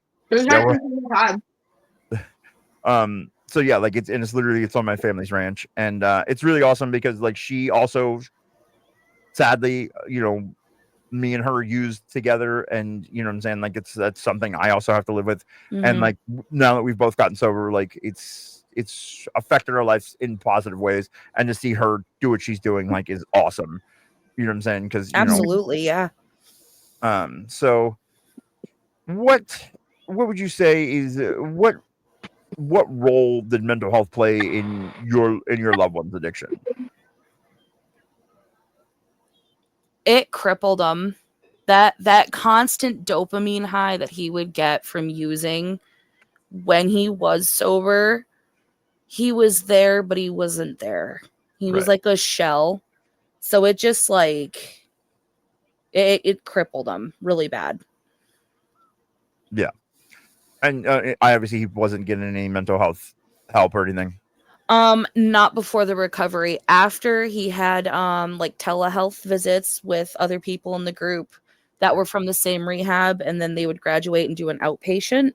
So yeah, like it's on my family's ranch, and it's really awesome because like she also, sadly, you know, me and her used together, and you know what I'm saying, like that's something I also have to live with. Mm-hmm. And like now that we've both gotten sober, like it's affected our lives in positive ways, and to see her do what she's doing like is awesome. You know what I'm saying? Because absolutely, yeah. So what would you say is what role did mental health play in your loved one's addiction? It crippled him. That constant dopamine high that he would get from using when he was sober, he was there, but he wasn't there. He was like a shell. So it just like it crippled him really bad. Yeah. And he wasn't getting any mental health help or anything. Not before the recovery. After he had like telehealth visits with other people in the group that were from the same rehab, and then they would graduate and do an outpatient.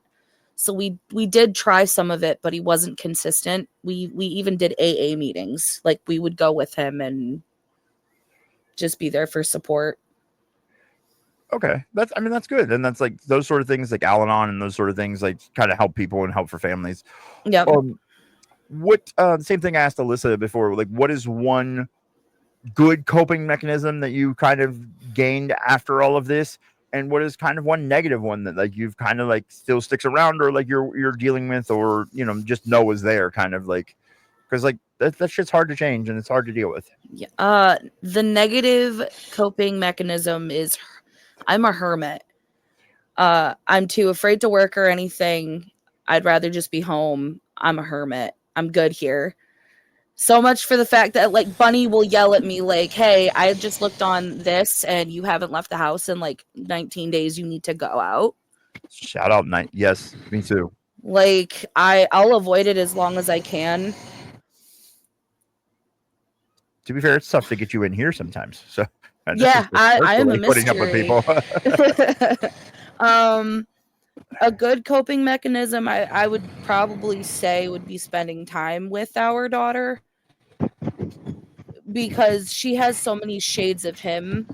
So we did try some of it, but he wasn't consistent. We even did AA meetings. Like we would go with him and just be there for support. Okay, that's good, and that's like those sort of things, like Al-Anon and those sort of things, like kind of help people and help for families. Yep. What same thing I asked Alyssa before, like what is one good coping mechanism that you kind of gained after all of this, and what is kind of one negative one that like you've kind of like still sticks around, or like you're dealing with, or just know is there, kind of like, because like that shit's hard to change and it's hard to deal with. Yeah. The negative coping mechanism is I'm a hermit. I'm too afraid to work or anything. I'd rather just be home. I'm a hermit. I'm good here. So much for the fact that like Bunny will yell at me like, "Hey, I just looked on this and you haven't left the house in like 19 days. You need to go out." Shout out, night. Yes, me too. Like I'll avoid it as long as I can. To be fair, it's tough to get you in here sometimes. So Yeah, I am a putting up with mystery. people. A good coping mechanism I would probably say would be spending time with our daughter, because she has so many shades of him,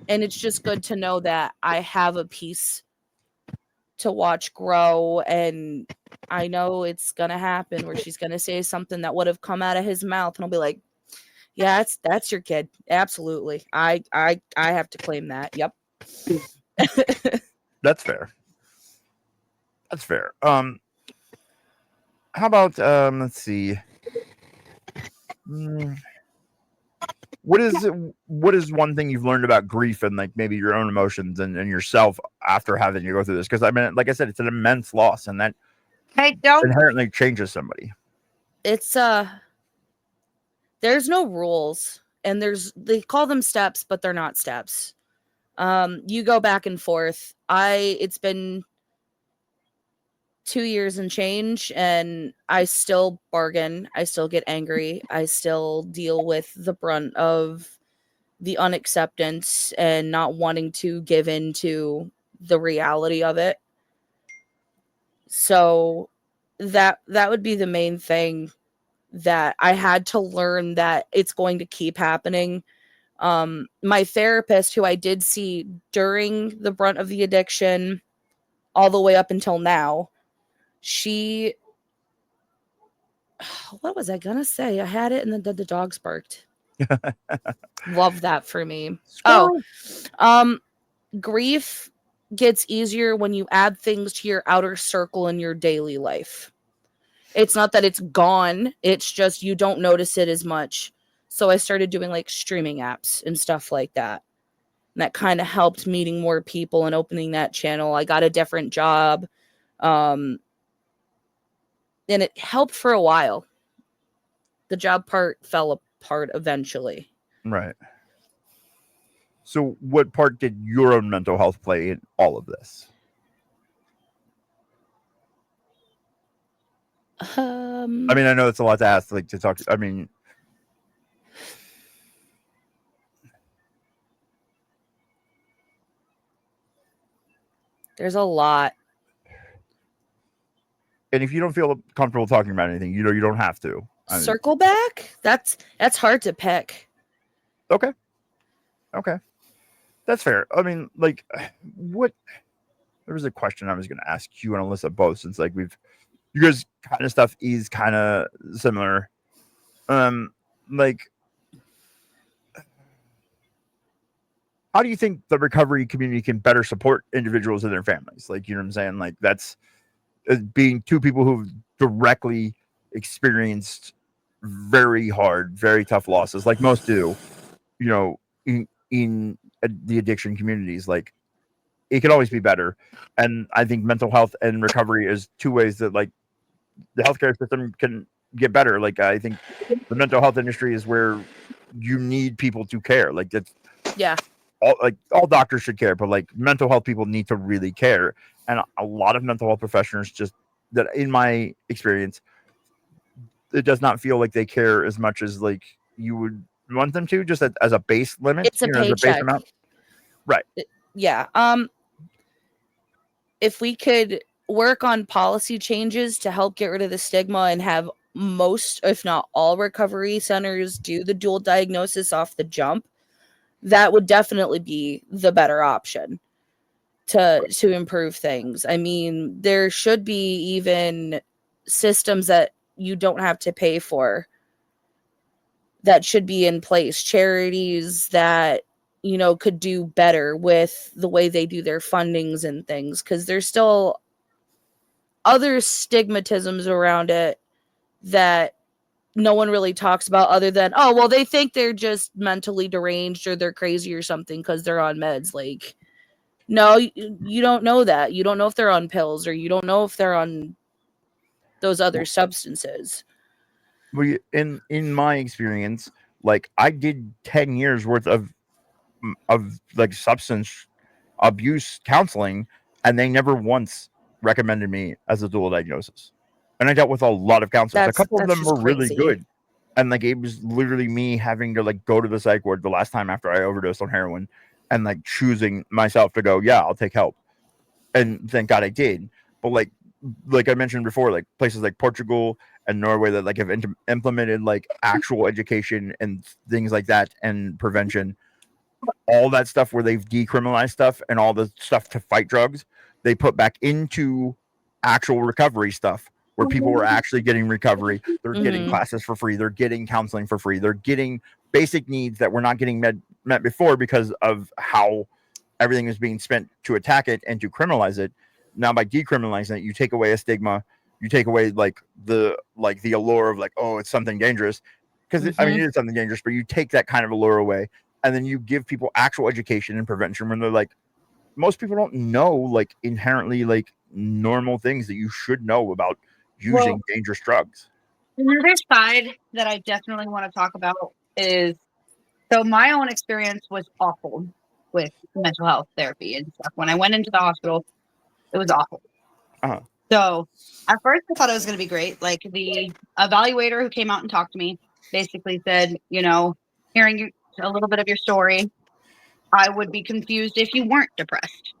and it's just good to know that I have a piece to watch grow, and I know it's gonna happen where she's gonna say something that would have come out of his mouth and I'll be like, yeah, that's your kid. Absolutely. I have to claim that. Yep. That's fair. That's fair. How about let's see. What is one thing you've learned about grief and like maybe your own emotions and yourself after having to go through this? Because I mean, like I said, it's an immense loss, and that inherently changes somebody. It's there's no rules, and they call them steps, but they're not steps. You go back and forth. It's been 2 years and change, and I still bargain. I still get angry. I still deal with the brunt of the unacceptance and not wanting to give in to the reality of it. So that would be the main thing, that I had to learn that it's going to keep happening. My therapist, who I did see during the brunt of the addiction all the way up until now, she, what was I gonna say? I had it and then the dogs barked. Love that for me. Grief gets easier when you add things to your outer circle in your daily life. It's not that it's gone, it's just you don't notice it as much. So I started doing like streaming apps and stuff like that. And that kind of helped meeting more people and opening that channel. I got a different job. And it helped for a while. The job part fell apart eventually. Right. So what part did your own mental health play in all of this? I mean, I know it's a lot to ask, like to talk. I mean, there's a lot. And if you don't feel comfortable talking about anything, you don't have to. Circle back? That's hard to pick. Okay. That's fair. I mean, like, what? There was a question I was going to ask you and Alyssa both, since like you guys kind of stuff is kind of similar. Like, how do you think the recovery community can better support individuals and their families? Like, you know what I'm saying? Like, that's being two people who've directly experienced very hard, very tough losses, like most do, in the addiction communities. Like, it can always be better. And I think mental health and recovery is two ways that like the healthcare system can get better. Like, I think the mental health industry is where you need people to care. Like, it's all doctors should care, but like mental health people need to really care. And a lot of mental health professionals, just that in my experience, it does not feel like they care as much as like you would want them to, just as a base limit. It's a paycheck. As a base amount. Right. Yeah. If we could work on policy changes to help get rid of the stigma and have most, if not all, recovery centers do the dual diagnosis off the jump, that would definitely be the better option to improve things. I mean, there should be even systems that you don't have to pay for that should be in place, charities that, you know, could do better with the way they do their fundings and things, because there's still other stigmatisms around it that no one really talks about, other than, oh, well, they think they're just mentally deranged or they're crazy or something because they're on meds. Like, no, you don't know that. You don't know if they're on pills, or you don't know if they're on those other substances. Well, in my experience, like I did 10 years worth of like substance abuse counseling, and they never once recommended me as a dual diagnosis. And I dealt with a lot of counselors. A couple of them just were really crazy. good. And like it was literally me having to like go to the psych ward the last time after I overdosed on heroin, and like choosing myself to go, yeah, I'll take help. And thank God I did. But like I mentioned before, like places like Portugal and Norway that like have implemented like actual education and things like that and prevention, all that stuff where they've decriminalized stuff and all the stuff to fight drugs, they put back into actual recovery stuff where people were actually getting recovery. They're getting classes for free. They're getting counseling for free. They're getting basic needs that were not getting met before because of how everything is being spent to attack it and to criminalize it. Now by decriminalizing it, you take away a stigma. You take away like the allure of like, oh, it's something dangerous. Because I mean, it is something dangerous, but you take that kind of allure away, and then you give people actual education and prevention when they're like, most people don't know like inherently like normal things that you should know about using dangerous drugs. Another side that I definitely want to talk about is, so my own experience was awful with mental health therapy and stuff. When I went into the hospital, it was awful. So at first I thought it was going to be great. Like the evaluator who came out and talked to me basically said, you know, hearing a little bit of your story, I would be confused if you weren't depressed.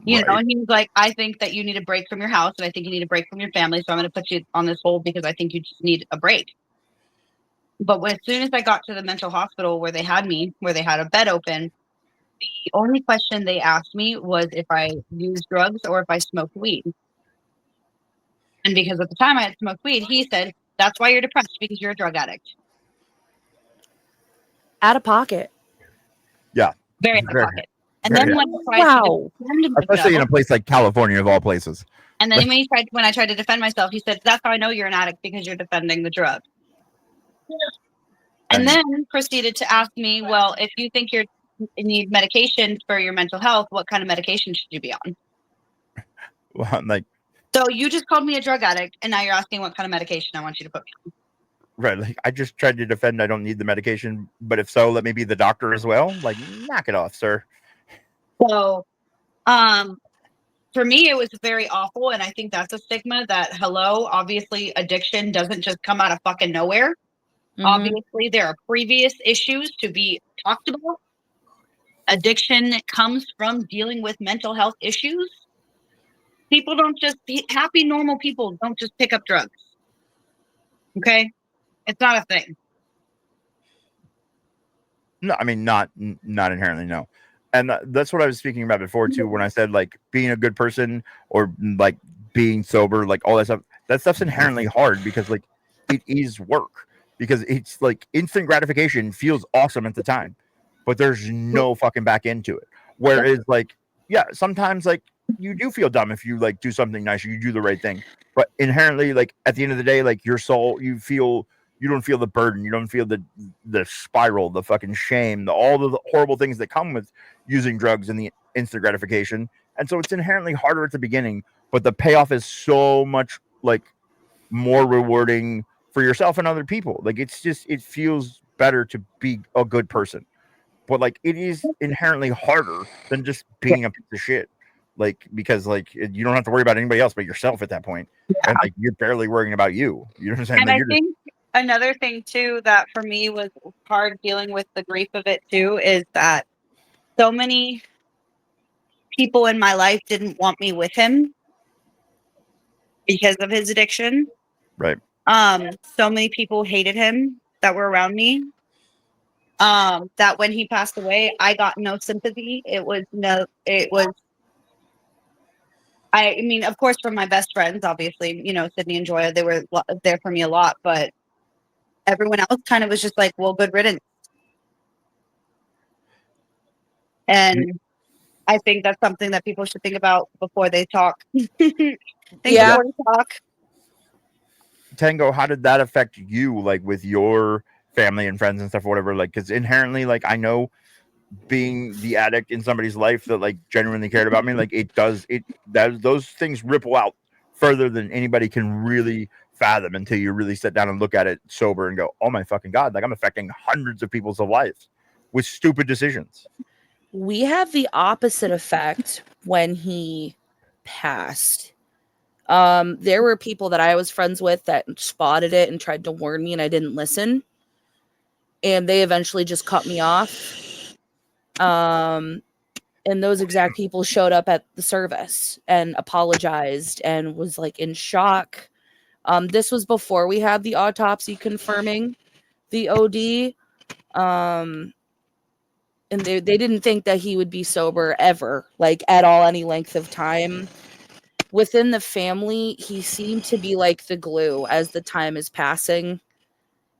You know, and he was like, I think that you need a break from your house, and I think you need a break from your family. So I'm going to put you on this hold because I think you just need a break. But as soon as I got to the mental hospital where they had me, where they had a bed open, the only question they asked me was if I used drugs or if I smoked weed. And because at the time I had smoked weed, he said, that's why you're depressed, because you're a drug addict. Out of pocket. Yeah. Very out of pocket. And then when I tried to defend especially in a myself, place like California of all places. and then when I tried to defend myself, he said, that's how I know you're an addict, because you're defending the drug. And then proceeded to ask me, well, if you think you need medication for your mental health, what kind of medication should you be on? Well, like, so you just called me a drug addict, and now you're asking what kind of medication I want you to put me on. Right, like I just tried to defend I don't need the medication, but if so, let me be the doctor as well. Like, knock it off, sir. So, for me, it was very awful, and I think that's a stigma that, obviously addiction doesn't just come out of fucking nowhere. Obviously, there are previous issues to be talked about. Addiction comes from dealing with mental health issues. People don't just, happy, normal people don't just pick up drugs. Okay? It's not a thing. No, I mean, not inherently, no. And that's what I was speaking about before, too, when I said, like, being a good person or, like, being sober, like, all that stuff's inherently hard because, like, it is work. Because it's, like, instant gratification feels awesome at the time, but there's no fucking back into it. Whereas, like, yeah, sometimes, like, you do feel dumb if you, like, do something nice or you do the right thing. But inherently, like, at the end of the day, like, your soul, you don't feel the burden. You don't feel the spiral, the fucking shame, all the horrible things that come with using drugs and the instant gratification. And so it's inherently harder at the beginning, but the payoff is so much like more rewarding for yourself and other people. Like it feels better to be a good person. But like it is inherently harder than just being a piece of shit. Like because like you don't have to worry about anybody else but yourself at that point. And like you're barely worrying about you. You know what I'm saying? And like, I think another thing too that for me was hard dealing with the grief of it too is that so many people in my life didn't want me with him because of his addiction. Right. So many people hated him that were around me. That when he passed away, I got no sympathy. I mean, of course, from my best friends, obviously, Sydney and Joya, they were there for me a lot, but everyone else kind of was just like, well, good riddance. And I think that's something that people should think about before they talk. Think Yeah. before you talk. Tango, how did that affect you, like with your family and friends and stuff, or whatever? Like, because inherently, like, I know being the addict in somebody's life that like genuinely cared about me, like those things ripple out further than anybody can really fathom until you really sit down and look at it sober and go, oh my fucking God, like I'm affecting hundreds of people's lives with stupid decisions. We have the opposite effect when he passed. There were people that I was friends with that spotted it and tried to warn me, and I didn't listen. And they eventually just cut me off. And those exact people showed up at the service and apologized and was like in shock. This was before we had the autopsy confirming the OD. And they didn't think that he would be sober ever, like at all, any length of time. Within the family, he seemed to be like the glue as the time is passing.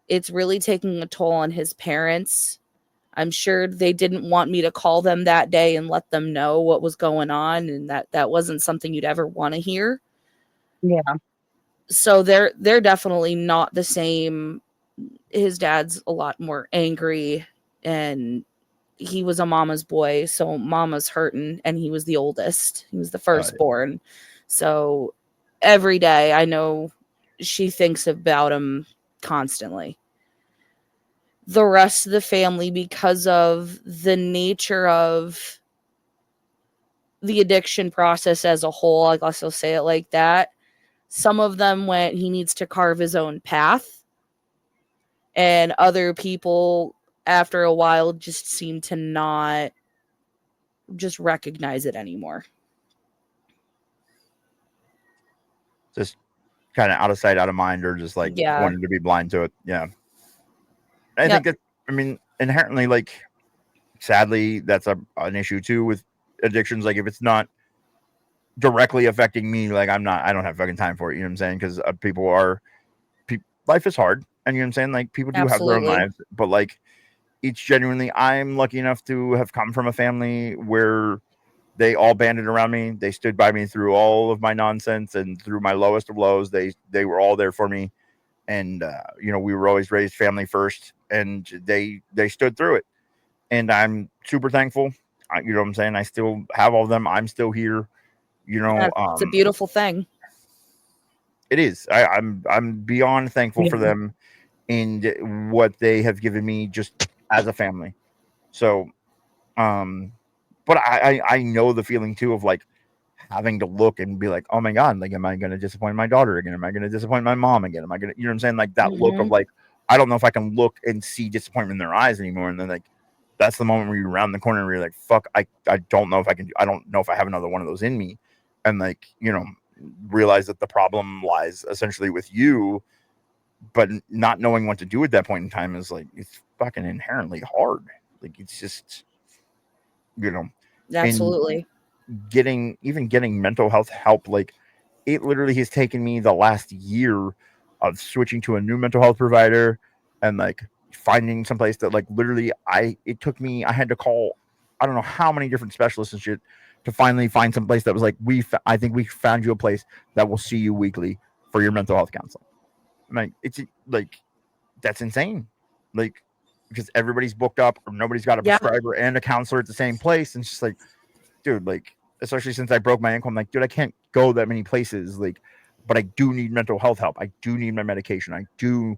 It's really taking a toll on his parents. I'm sure they didn't want me to call them that day and let them know what was going on, and that wasn't something you'd ever want to hear. Yeah. So they're definitely not the same. His dad's a lot more angry, and he was a mama's boy, so mama's hurting, and he was the oldest. He was the firstborn. So every day I know she thinks about him constantly. The rest of the family, because of the nature of the addiction process as a whole, I guess I'll say it like that, some of them went, he needs to carve his own path. And other people, after a while, just seem to not just recognize it anymore. Just kind of out of sight, out of mind, or just like wanting to be blind to it. Yeah. I think that, I mean, inherently, like, sadly, that's an issue too with addictions. Like, if it's not directly affecting me, like, I don't have fucking time for it. You know what I'm saying? Because life is hard. And you know what I'm saying? Like, people do have their own lives, but like, it's genuinely, I'm lucky enough to have come from a family where they all banded around me. They stood by me through all of my nonsense and through my lowest of lows. They were all there for me. And, we were always raised family first, and they stood through it. And I'm super thankful. You know what I'm saying? I still have all of them. I'm still here. It's a beautiful thing. It is. I'm beyond thankful for them and what they have given me just as a family. So, but I know the feeling too of like having to look and be like, oh my God, like, am I going to disappoint my daughter again? Am I going to disappoint my mom again? Am I going to, you know what I'm saying? Like that look of like, I don't know if I can look and see disappointment in their eyes anymore. And then like, that's the moment where you're around the corner where you're like, fuck, I don't know if I can, I don't know if I have another one of those in me. And like, realize that the problem lies essentially with you, but not knowing what to do at that point in time is like, it's fucking inherently hard. Like, it's just, Absolutely. Getting mental health help, like, it literally has taken me the last year of switching to a new mental health provider and like finding someplace that like literally I had to call I don't know how many different specialists and shit to finally find some place that was like, I think we found you a place that will see you weekly for your mental health counseling. I'm like, it's like, that's insane. Like, because everybody's booked up or nobody's got a prescriber and a counselor at the same place. And it's just like, dude, like, especially since I broke my ankle, I'm like, dude, I can't go that many places. Like, but I do need mental health help. I do need my medication. I do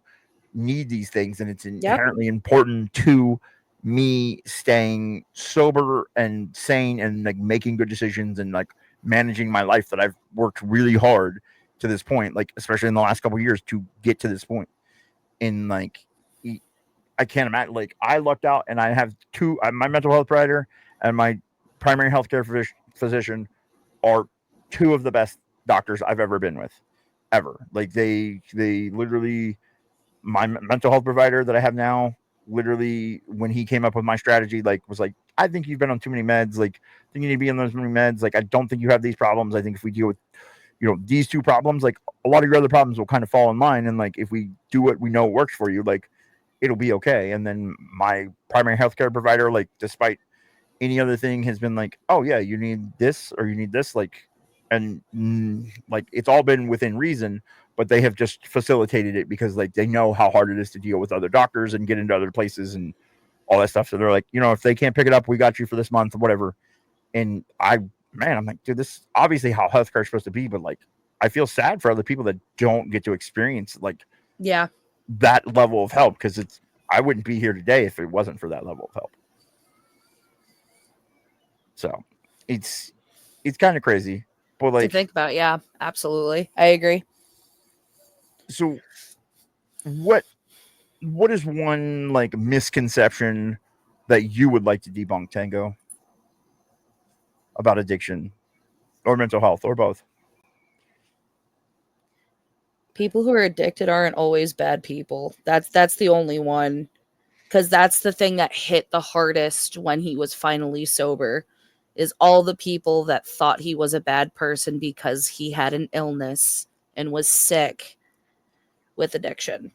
need these things. And it's inherently important to me staying sober and sane and like making good decisions and like managing my life that I've worked really hard to this point, like, especially in the last couple of years to get to this point. In like, I can't imagine, like, I lucked out and I have my mental health provider and my primary healthcare physician are two of the best doctors I've ever been with. ever. Like they literally, my mental health provider that I have now, literally when he came up with my strategy, like was like, I think you've been on too many meds. Like, I think you need to be on those many meds. Like, I don't think you have these problems. I think if we deal with, these two problems, like a lot of your other problems will kind of fall in line. And like, if we do what we know works for you, like it'll be okay. And then my primary healthcare provider, like, despite any other thing, has been like, oh yeah, you need this or you need this. Like, and like, it's all been within reason, but they have just facilitated it because like they know how hard it is to deal with other doctors and get into other places and all that stuff. So they're like, if they can't pick it up, we got you for this month or whatever. And I'm like, dude, this is obviously how healthcare is supposed to be, but like, I feel sad for other people that don't get to experience like that level of help, because I wouldn't be here today if it wasn't for that level of help. So it's kind of crazy, but like to think about. Yeah, absolutely, I agree. So what is one like misconception that you would like to debunk, Tango, about addiction or mental health or both? People who are addicted aren't always bad people. That's the only one, because that's the thing that hit the hardest when he was finally sober, is all the people that thought he was a bad person because he had an illness and was sick with addiction.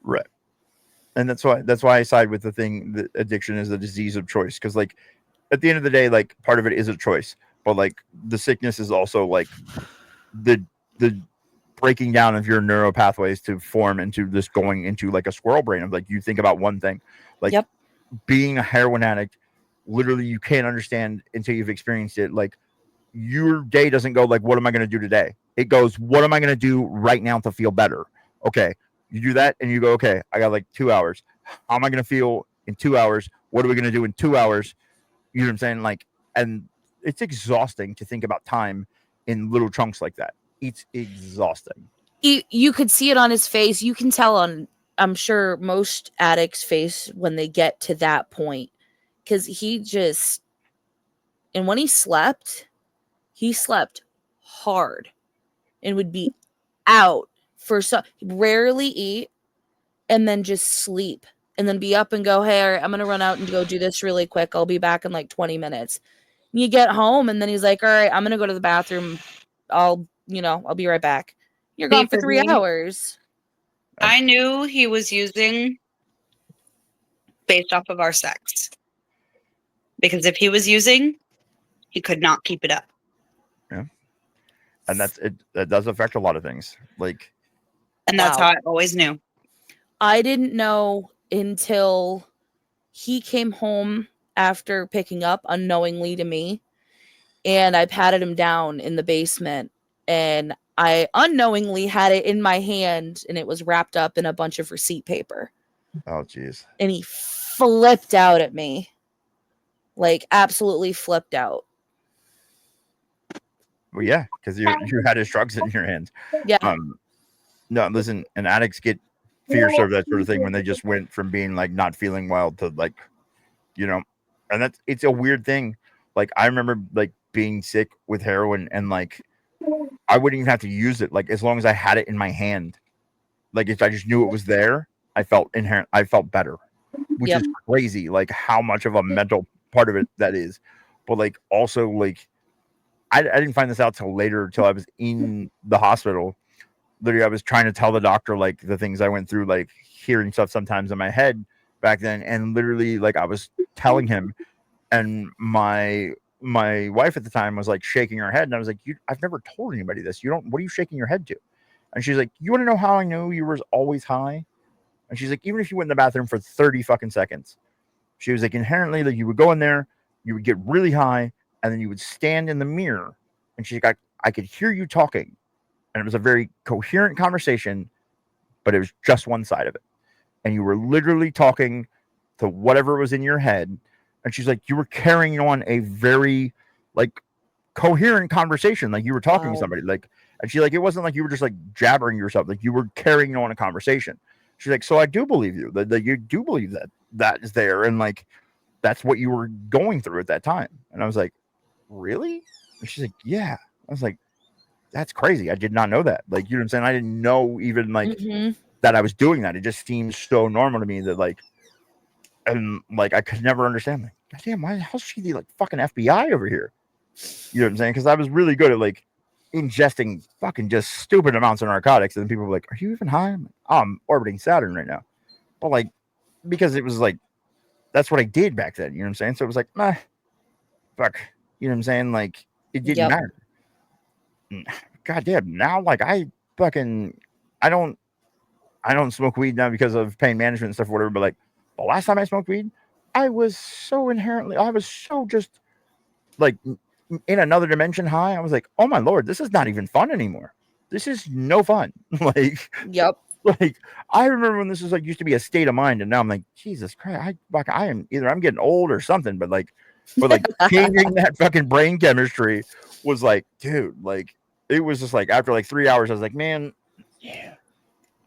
Right. And that's why I side with the thing that addiction is a disease of choice, because like at the end of the day, like part of it is a choice, but like the sickness is also like the breaking down of your neural pathways to form into this going into like a squirrel brain of like, you think about one thing, like being a heroin addict, literally you can't understand until you've experienced it. Like your day doesn't go like, what am I going to do today? It goes, what am I going to do right now to feel better? Okay. You do that and you go, okay, I got like 2 hours. How am I going to feel in 2 hours? What are we going to do in 2 hours? You know what I'm saying? Like, and it's exhausting to think about time in little chunks like that. It's exhausting. You could see it on his face. You can tell on, I'm sure, most addicts' face when they get to that point, because and when he slept hard and would be out for rarely eat and then just sleep and then be up and go, hey, all right, I'm going to run out and go do this really quick. I'll be back in like 20 minutes. And you get home and then he's like, all right, I'm going to go to the bathroom. I'll be right back. You're gone for 3 hours. I knew he was using based off of our sex. Because if he was using, he could not keep it up. Yeah. And that does affect a lot of things. Like, and that's how I always knew. I didn't know until he came home after picking up unknowingly to me, and I patted him down in the basement, and I unknowingly had it in my hand, and it was wrapped up in a bunch of receipt paper. Oh, geez. And he flipped out at me. Like, absolutely flipped out. Well, yeah, because you had his drugs in your hands. Yeah. No, listen, and addicts get fear served, that sort of thing, when they just went from being like not feeling well to like, and it's a weird thing. Like, I remember like being sick with heroin, and like I wouldn't even have to use it. Like, as long as I had it in my hand, like if I just knew it was there, I felt better, which is crazy. Like how much of a mental part of it that is. But like also like I didn't find this out till I was in the hospital. Literally, I was trying to tell the doctor like the things I went through, like hearing stuff sometimes in my head back then, and literally like I was telling him, and my wife at the time was like shaking her head, and I was like, I've never told anybody this. What are you shaking your head to? And she's like, you want to know how I knew you were always high? And she's like, even if you went in the bathroom for 30 fucking seconds, she was like, inherently, like you would go in there, you would get really high, and then you would stand in the mirror, and she's like, I could hear you talking. And it was a very coherent conversation, but it was just one side of it. And you were literally talking to whatever was in your head. And she's like, you were carrying on a very like coherent conversation. Like you were talking to somebody, like, and she's like, it wasn't like you were just like jabbering yourself. Like you were carrying on a conversation. She's like, so I do believe you that you do believe that is there. And like, that's what you were going through at that time. And I was like, really? And she's like, yeah. I was like, that's crazy. I did not know that. Like, you know what I'm saying? I didn't know even like Mhm. that I was doing that. It just seems so normal to me that like, and like I could never understand. Like, goddamn, why? How's she the like fucking FBI over here? You know what I'm saying? Because I was really good at like ingesting fucking just stupid amounts of narcotics, and then people were like, "Are you even high?" I'm like, "Oh, I'm orbiting Saturn right now." But like, because it was like that's what I did back then. You know what I'm saying? So it was like, nah, fuck. You know what I'm saying? Like it didn't Yep. matter. God damn. Now, like I fucking, I don't, I don't smoke weed now because of pain management and stuff, or whatever. But like the last time I smoked weed, I was so just like in another dimension high. I was like, oh my lord, this is not even fun anymore. This is no fun. like, Yep. like I remember when this was like used to be a state of mind, and now I'm like, Jesus Christ, I am either I'm getting old or something. But like changing that fucking brain chemistry was like, dude, like it was just like after like 3 hours, I was like, man, yeah.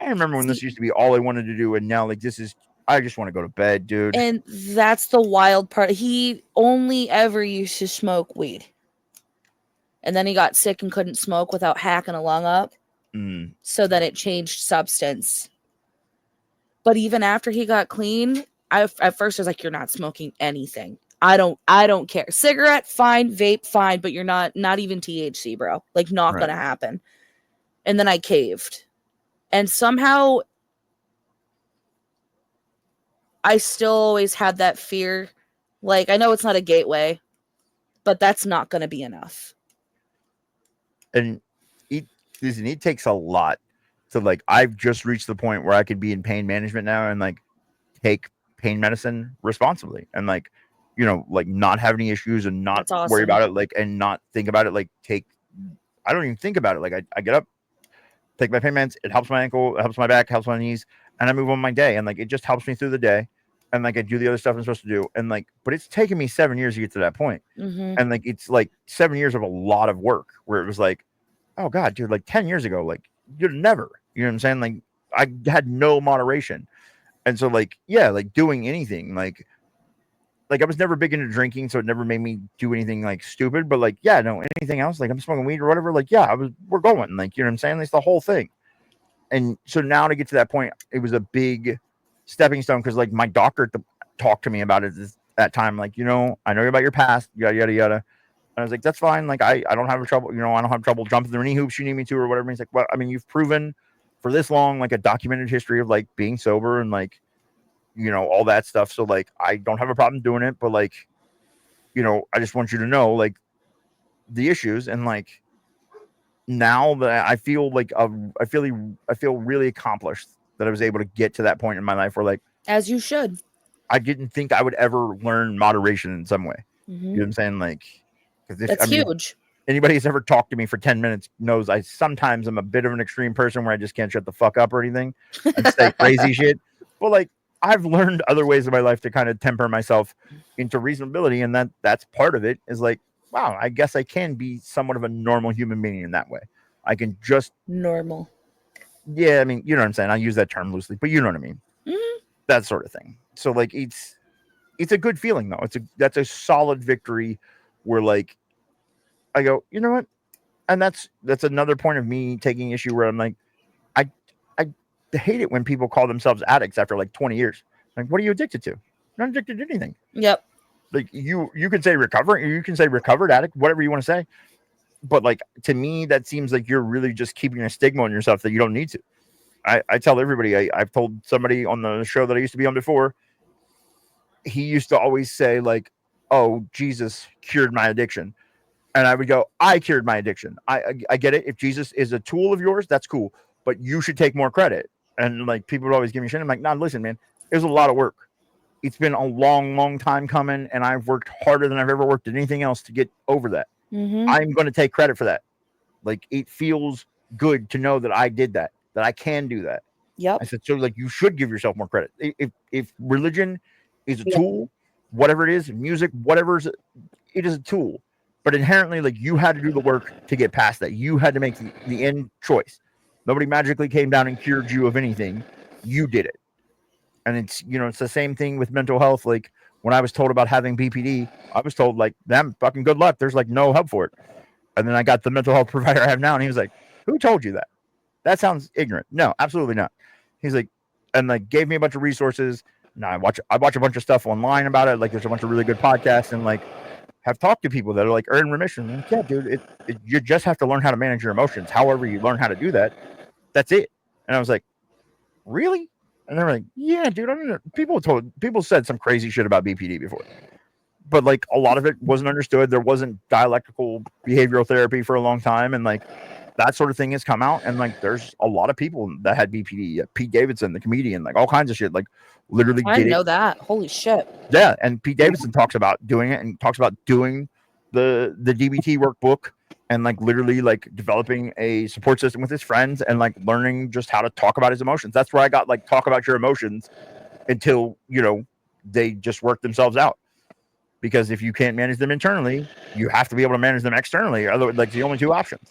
I remember when this used to be all I wanted to do, and now like this is I just want to go to bed, dude. And that's the wild part. He only ever used to smoke weed. And then he got sick and couldn't smoke without hacking a lung up. Mm, So then it changed substance. But even after he got clean, at first I was like, you're not smoking anything. I don't care. Cigarette, fine. Vape, fine. But you're not even THC, bro. Like, not right. gonna happen. And then I caved. And somehow I still always had that fear. Like, I know it's not a gateway, but that's not gonna be enough. And it takes a lot to like I've just reached the point where I could be in pain management now and like take pain medicine responsibly and like you know like not have any issues and not That's awesome. worry about it like and not think about it like I don't even think about it like I get up, take my pain meds, it helps my ankle, it helps my back, helps my knees, and I move on my day and like it just helps me through the day and like I do the other stuff I'm supposed to do and like but it's taken me 7 years to get to that point. Mm-hmm. And like it's like 7 years of a lot of work where it was like, oh god, dude, like 10 years ago, like you'd never, you know what I'm saying? Like I had no moderation. And so like, yeah, like doing anything, like I was never big into drinking, so it never made me do anything like stupid. But like, yeah, no, anything else, like I'm smoking weed or whatever, like, yeah, we're going, like, you know what I'm saying? It's the whole thing. And so now to get to that point, it was a big stepping stone because like my doctor talked to me about it that time, like, you know, I know about your past, yada yada yada. And I was like, that's fine. Like, I don't have trouble, you know, I don't have trouble jumping through any hoops you need me to or whatever. And he's like, well, I mean, you've proven for this long, like a documented history of like being sober and like, you know, all that stuff. So like, I don't have a problem doing it, but like, you know, I just want you to know like the issues. And like, now that I feel like, I feel really accomplished that I was able to get to that point in my life where like, As you should. I didn't think I would ever learn moderation in some way. Mm-hmm. You know what I'm saying? Like, because That's huge. Anybody who's ever talked to me for 10 minutes knows I sometimes am a bit of an extreme person where I just can't shut the fuck up or anything and say crazy shit. But like I've learned other ways of my life to kind of temper myself into reasonability. And that's part of it is like, wow, I guess I can be somewhat of a normal human being in that way. I can just normal. Yeah, I mean, you know what I'm saying? I use that term loosely, but you know what I mean? Mm-hmm. That sort of thing. So like it's a good feeling though. That's a solid victory where like I go, you know what? And that's another point of me taking issue where I'm like, I hate it when people call themselves addicts after like 20 years. Like, what are you addicted to? You're not addicted to anything. Yep. Like you can say recovering, you can say recovered addict, whatever you want to say. But like to me, that seems like you're really just keeping a stigma on yourself that you don't need to. I tell everybody, I've told somebody on the show that I used to be on before, he used to always say like, oh, Jesus cured my addiction. And I would go, I cured my addiction. I get it. If Jesus is a tool of yours, that's cool. But you should take more credit. And like people would always give me shit. I'm like, nah, listen, man, it was a lot of work. It's been a long, long time coming. And I've worked harder than I've ever worked at anything else to get over that. Mm-hmm. I'm going to take credit for that. Like it feels good to know that I did that I can do that. Yep. I said, so like you should give yourself more credit. If religion is a tool, whatever it is, music, whatever it is a tool. But inherently, like you had to do the work to get past that. You had to make the end choice. Nobody magically came down and cured you of anything. You did it. And it's, you know, it's the same thing with mental health. Like when I was told about having BPD, I was told like, damn, fucking good luck. There's like no help for it. And then I got the mental health provider I have now, and he was like, "Who told you that? That sounds ignorant." No, absolutely not. He's like, and like gave me a bunch of resources. Now I watch a bunch of stuff online about it. Like there's a bunch of really good podcasts, and like have talked to people that are like in remission. Like, yeah, dude, you just have to learn how to manage your emotions. However you learn how to do that, that's it. And I was like, really? And they were like, yeah, dude. I don't know. People said some crazy shit about BPD before, but like a lot of it wasn't understood. There wasn't dialectical behavioral therapy for a long time, and like that sort of thing has come out. And like there's a lot of people that had BPD. Pete Davidson, the comedian, like all kinds of shit, like literally I did didn't know it. that. Holy shit. Yeah, and Pete Davidson talks about doing it and talks about doing the DBT workbook and like literally like developing a support system with his friends and like learning just how to talk about his emotions. That's where I got like talk about your emotions until, you know, they just work themselves out. Because if you can't manage them internally, you have to be able to manage them externally. Otherwise, like the only two options.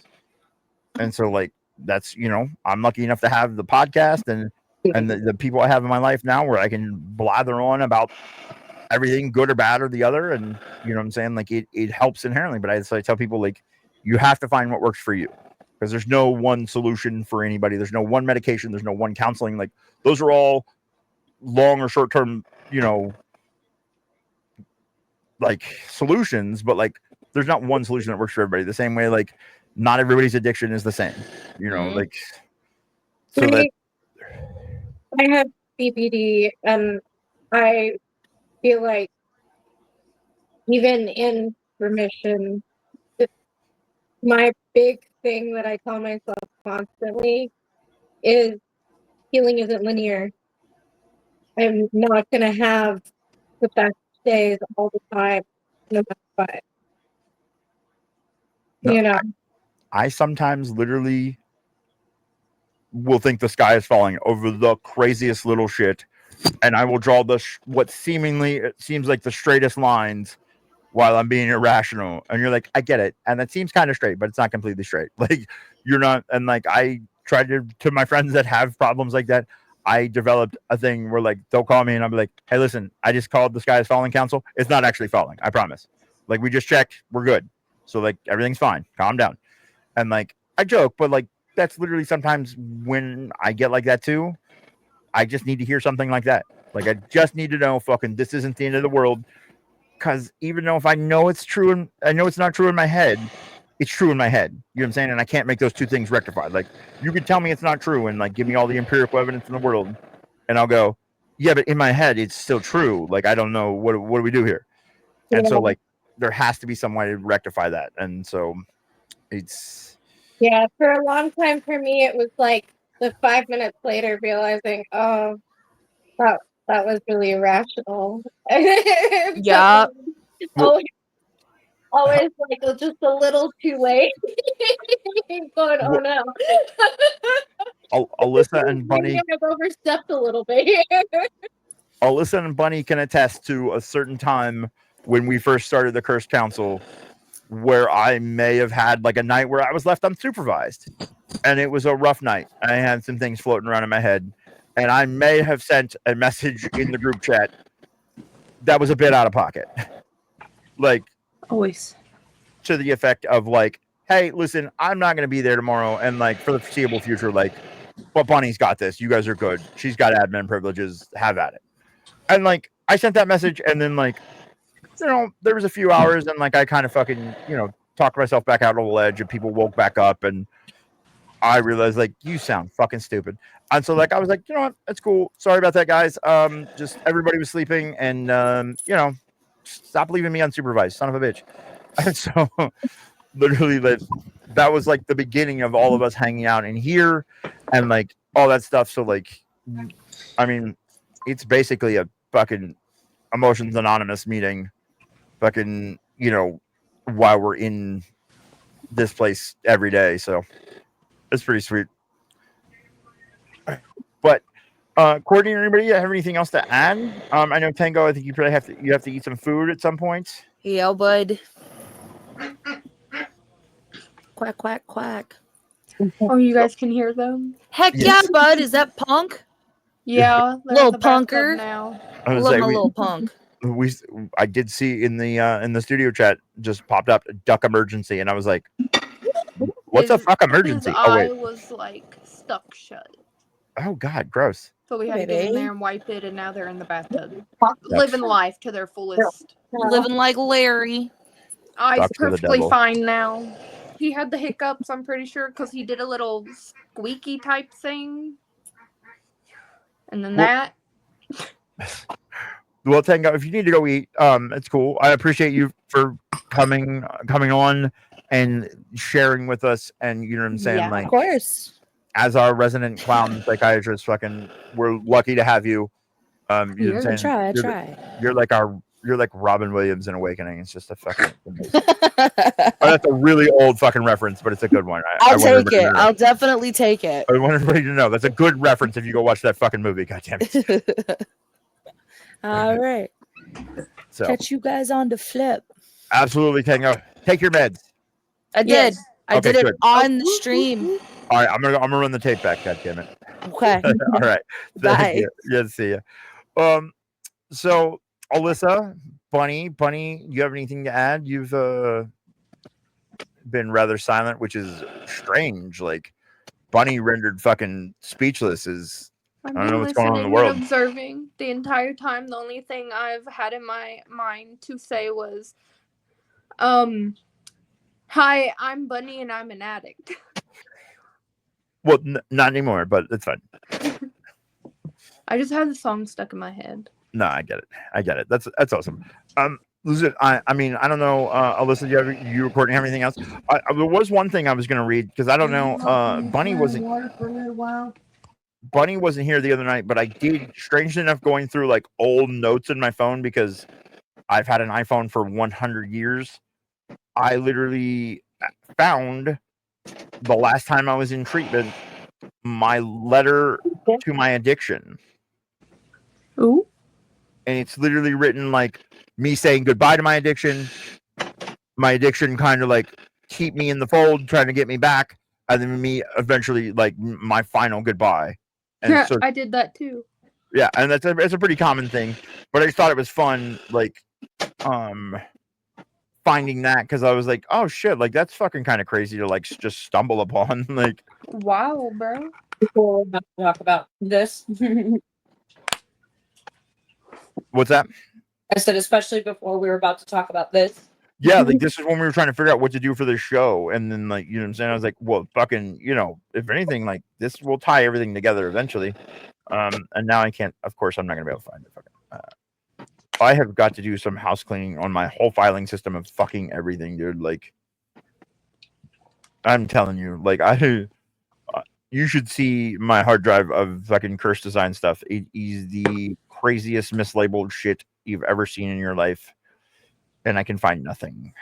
And so like that's, you know, I'm lucky enough to have the podcast and the people I have in my life now where I can blather on about everything good or bad or the other. And you know what I'm saying? Like it helps inherently. But I tell people like you have to find what works for you because there's no one solution for anybody. There's no one medication. There's no one counseling. Like those are all long or short term, you know, like solutions, but like there's not one solution that works for everybody. The same way, like not everybody's addiction is the same, you know, like so that I have BPD, and I feel like even in remission, my big thing that I tell myself constantly is healing isn't linear. I'm not going to have the best days all the time, no matter what. no, You know, I sometimes literally will think the sky is falling over the craziest little shit, and I will draw what seemingly it seems like the straightest lines while I'm being irrational. And you're like, I get it, and it seems kind of straight, but it's not completely straight. Like you're not, and like I try to my friends that have problems like that. I developed a thing where like they'll call me and I'll be like, hey, listen, I just called the sky is falling council. It's not actually falling, I promise. Like we just checked, we're good. So like everything's fine. Calm down. And like I joke, but like that's literally sometimes when I get like that too. I just need to hear something like that. Like I just need to know fucking this isn't the end of the world. Cause even though if I know it's true and I know it's not true in my head, it's true in my head. You know what I'm saying? And I can't make those two things rectified. Like you could tell me it's not true and like give me all the empirical evidence in the world, and I'll go, yeah, but in my head it's still true. Like I don't know what do we do here? And so like there has to be some way to rectify that. And so it's yeah, for a long time for me, it was like the 5 minutes later realizing, oh, that was really irrational. Yeah. Always like just a little too late. Going, oh no. Alyssa and Bunny. Maybe I've overstepped a little bit here. Alyssa and Bunny can attest to a certain time when we first started the Cursed Council where I may have had like a night where I was left unsupervised and it was a rough night. I had some things floating around in my head and I may have sent a message in the group chat that was a bit out of pocket. Like Always. to the effect of like, hey, listen, I'm not going to be there tomorrow. And like for the foreseeable future, like, but Bunny's got this. You guys are good. She's got admin privileges. Have at it. And like, I sent that message and then like, you know, there was a few hours and like, I kind of fucking, you know, talked myself back out on the ledge and people woke back up and I realized like, you sound fucking stupid. And so like, I was like, you know what? That's cool. Sorry about that, guys. Just everybody was sleeping and, you know, stop leaving me unsupervised, son of a bitch. And so literally that was like the beginning of all of us hanging out in here and like all that stuff. So like, I mean, it's basically a fucking Emotions Anonymous meeting, fucking, you know, while we're in this place every day. So it's pretty sweet. But Courtney or anybody have anything else to add? I know Tango, I think you probably have to eat some food at some point. Yeah, bud. Quack, quack, quack. Oh, you guys can hear them? Heck Yes. yeah, bud. Is that Punk? Yeah. They're Little in the bathtub punker. now. I I was love like, my little Punk. I did see in the studio chat just popped up duck emergency, and I was like, "What's a fuck His emergency?" Oh eye wait. was like stuck shut. Oh god, gross. So we had to get in Baby. there and wipe it, and now they're in the bathtub, living life to their fullest. Living like Larry. Eye's Ducks are the perfectly devil. fine now. He had the hiccups, I'm pretty sure, because he did a little squeaky type thing. And then that. Well, Tango, if you need to go eat, it's cool. I appreciate you for coming on and sharing with us, and you know what I'm saying, Yeah. like Of course. as our resident clown psychiatrist, fucking, we're lucky to have you. You know what I'm I saying? try. You're like Robin Williams in Awakening. It's just a fucking amazing. Oh, that's a really old fucking reference, but it's a good one. I'll take it. I'll definitely take it. I want everybody to know that's a good reference if you go watch that fucking movie. God damn it. All right. So Catch you guys on the flip. absolutely, Tango. Take your meds. I did. Yes. I Okay, did it good. on the stream. All right, I'm gonna run the tape back. God damn it. Okay. All right. Thank Bye. you. Yeah, see ya. So Alyssa, Bunny, you have anything to add? You've been rather silent, which is strange. Like Bunny rendered fucking speechless. I don't know what's going on in the world. And observing the entire time. The only thing I've had in my mind to say was, hi, I'm Bunny and I'm an addict. Well, not anymore, but it's fine. I just had the song stuck in my head. No, I get it. That's awesome. Listen, I mean, I don't know, Alyssa, you recording anything else? There was one thing I was going to read because I don't know. Bunny wasn't here the other night, but I did, strangely enough, going through like old notes in my phone because I've had an iPhone for 100 years. I literally found the last time I was in treatment my letter to my addiction. Ooh. And it's literally written like me saying goodbye to my addiction kind of like keep me in the fold, trying to get me back, and then me eventually like my final goodbye. And Yeah, so, I did that too. yeah, and it's a pretty common thing, but I just thought it was fun, like finding that, because I was like, oh shit, like that's fucking kind of crazy to like just stumble upon. Like, Wow, bro. Before we're about to talk about this. what's that? I said, especially before we were about to talk about this. Yeah, like this is when we were trying to figure out what to do for the show, and then like, you know what I'm saying, I was like, well, fucking, you know, if anything, like this will tie everything together eventually. And now I can't, of course I'm not gonna be able to find it. I have got to do some house cleaning on my whole filing system of fucking everything, dude. Like, I'm telling you, like, you should see my hard drive of fucking Curse Design stuff. It is the craziest mislabeled shit you've ever seen in your life, and I can find nothing.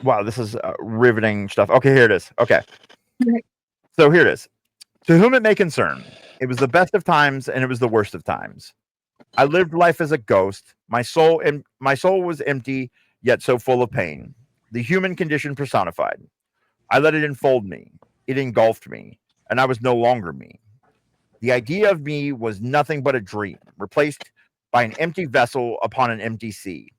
Wow, this is riveting stuff. Okay, here it is. Okay, so here it is. To whom it may concern, it was the best of times and it was the worst of times. I lived life as a ghost. My soul was empty, yet so full of pain. The human condition personified. I let it enfold me. It engulfed me, and I was no longer me. The idea of me was nothing but a dream, replaced by an empty vessel upon an empty sea.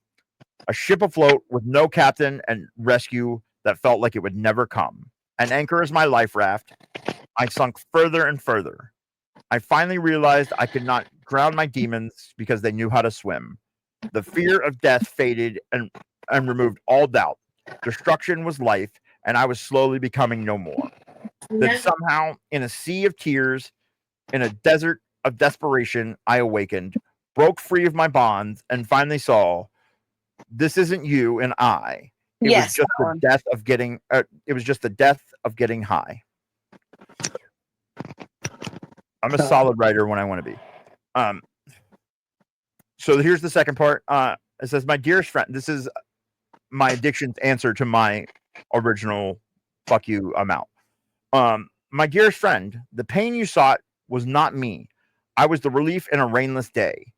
A ship afloat with no captain and rescue that felt like it would never come. An anchor is my life raft. I sunk further and further. I finally realized I could not drown my demons because they knew how to swim. The fear of death faded and removed all doubt. Destruction was life, and I was slowly becoming no more. Then somehow, in a sea of tears, in a desert of desperation, I awakened, broke free of my bonds, and finally saw this isn't you and I. It was just the death of getting. It was just the death of getting high. I'm a solid writer when I want to be. So here's the second part. It says, my dearest friend, this is my addiction's answer to my original fuck you, I'm out. My dearest friend, the pain you sought was not me. I was the relief in a rainless day.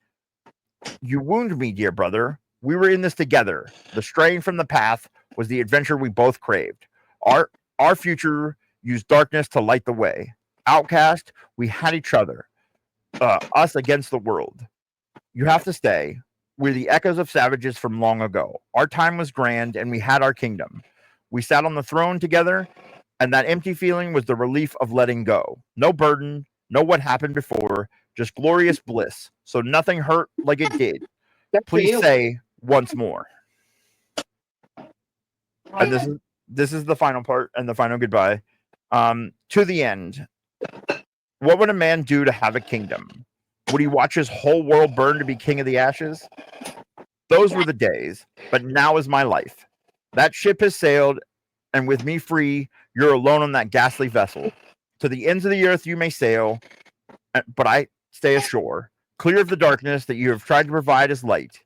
You wound me, dear brother. We were in this together. The straying from the path was the adventure we both craved. Our future used darkness to light the way. Outcast, we had each other. Us against the world. You have to stay. We're the echoes of savages from long ago. Our time was grand, and we had our kingdom. We sat on the throne together, and that empty feeling was the relief of letting go. No burden, no what happened before, just glorious bliss. So nothing hurt like it did. Please say once more. And this is the final part and the final goodbye. To the end. What would a man do to have a kingdom? Would he watch his whole world burn to be king of the ashes? Those were the days, but now is my life. That ship has sailed, and with me free, you're alone on that ghastly vessel. To the ends of the earth you may sail, but I stay ashore, clear of the darkness that you have tried to provide as light.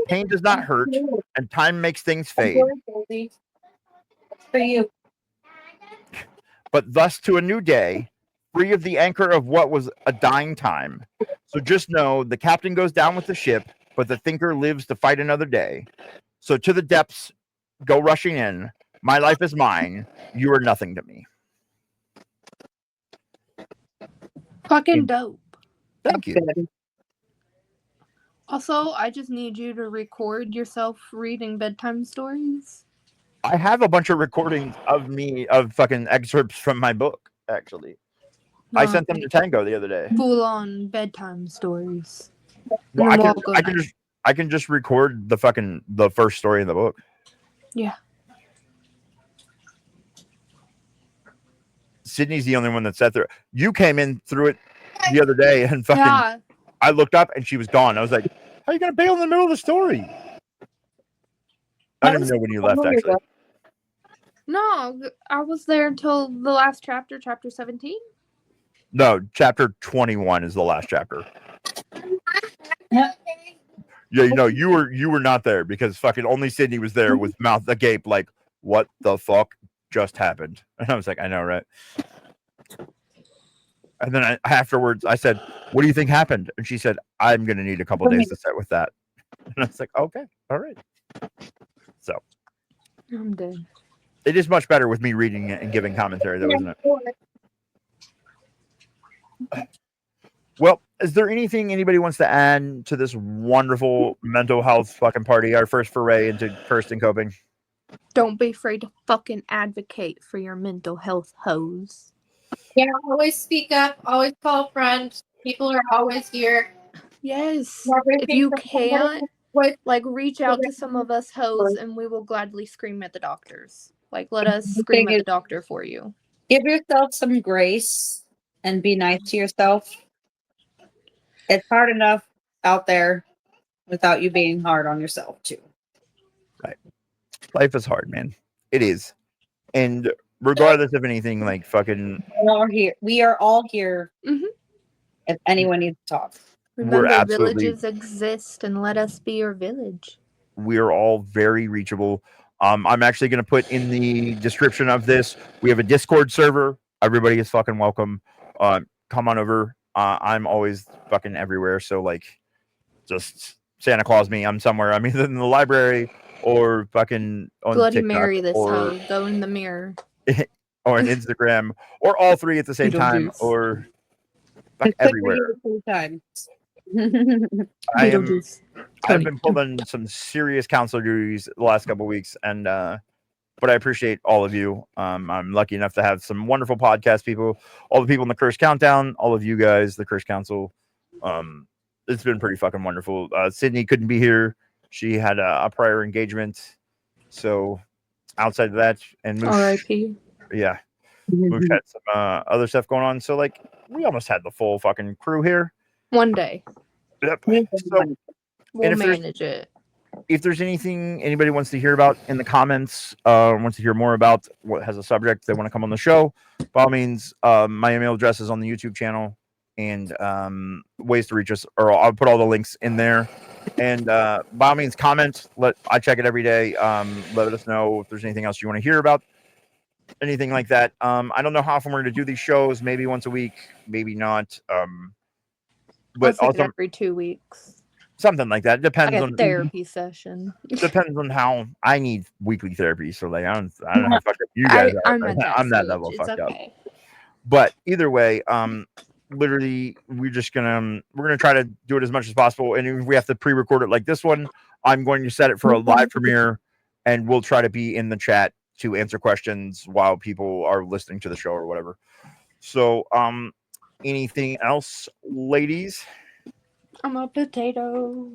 Pain does not hurt, and time makes things fade. For you. But thus to a new day, free of the anchor of what was a dying time. So just know the captain goes down with the ship, but the thinker lives to fight another day. So to the depths, go rushing in. My life is mine. You are nothing to me. Fucking dope. Thank you. Also, I just need you to record yourself reading bedtime stories. I have a bunch of recordings of me, of fucking excerpts from my book, actually. I sent them to Tango the other day. Full on bedtime stories. Well, I can just record the first story in the book. Yeah. Sydney's the only one that sat there. You came in through it the other day and fucking. Yeah. I looked up and she was gone. I was like, "How are you gonna bail in the middle of the story?" I didn't even know when you left, actually. No, I was there until the last chapter, chapter 17. No, chapter 21 is the last chapter. Yeah, you were not there because fucking only Sydney was there with mouth agape, like, what the fuck just happened? And I was like, I know, right? And then afterwards, I said, "What do you think happened?" And she said, "I'm gonna need a couple days to sit with that." And I was like, "Okay, all right." So I'm dead. It is much better with me reading it and giving commentary, though, isn't it? Well, is there anything anybody wants to add to this wonderful mental health fucking party? Our first foray into cursed and coping. Don't be afraid to fucking advocate for your mental health, hoes. Yeah, always speak up. Always call friends. People are always here. Yes. If you can't, like, reach out to some of us hoes and we will gladly scream at the doctors. Like, let us scream at the doctor for you. Give yourself some grace and be nice to yourself. It's hard enough out there without you being hard on yourself, too. Right. Life is hard, man. It is. And regardless of anything, like, fucking... We are all here. Mm-hmm. If anyone needs to talk. Remember, villages exist, and let us be your village. We are all very reachable. I'm actually going to put in the description of this, we have a Discord server. Everybody is fucking welcome. Come on over. I'm always fucking everywhere. So, like, just Santa Claus me. I'm somewhere. I'm either in the library or fucking on Bloody TikTok, Mary this hoe. Go in the mirror. Or on Instagram. Or all three at the same time. Or everywhere. I've been pulling some serious counselor duties the last couple of weeks, and but I appreciate all of you. I'm lucky enough to have some wonderful podcast people, all the people in the Curse Countdown, all of you guys, the Curse Council. It's been pretty fucking wonderful. Sydney couldn't be here; she had a prior engagement. So outside of that, and Moosh, R.I.P. Yeah, Moosh had some other stuff going on. So like, we almost had the full fucking crew here. One day. Yep. So we'll manage it. If there's anything anybody wants to hear about in the comments, wants to hear more about what has a subject they want to come on the show, by all means, my email address is on the YouTube channel, and ways to reach us, or I'll put all the links in there. And by all means, comment. I check it every day. Let us know if there's anything else you want to hear about, anything like that. I don't know how often we're going to do these shows. Maybe once a week, maybe not. But also every 2 weeks. Something like that. Depends on therapy session. Depends on how I need weekly therapy. So like I don't know how fucked up you guys are. I'm that level of fucked up. But either way, literally, we're gonna try to do it as much as possible. And if we have to pre-record it like this one, I'm going to set it for a live premiere, and we'll try to be in the chat to answer questions while people are listening to the show or whatever. So, anything else, ladies? I'm a potato.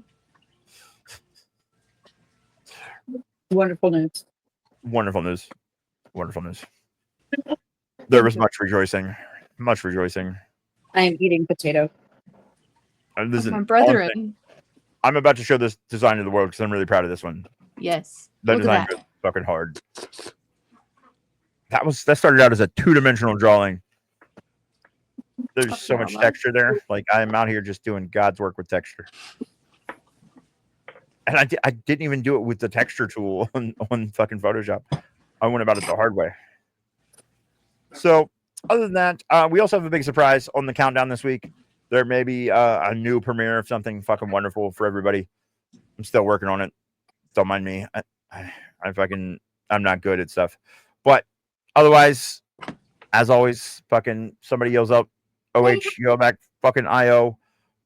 Wonderful news. Wonderful news. Wonderful news. There was much rejoicing. Much rejoicing. I am eating potato. Listen, My brethren. I'm about to show this design to the world because I'm really proud of this one. Yes. That Look design at goes fucking hard. That started out as a 2-dimensional drawing. There's so much texture there. Like, I'm out here just doing God's work with texture. And I didn't even do it with the texture tool on fucking Photoshop. I went about it the hard way. So, other than that, we also have a big surprise on the countdown this week. There may be a new premiere of something fucking wonderful for everybody. I'm still working on it. Don't mind me. I'm not good at stuff. But otherwise, as always, fucking somebody yells up, OH, you go back, fucking IO.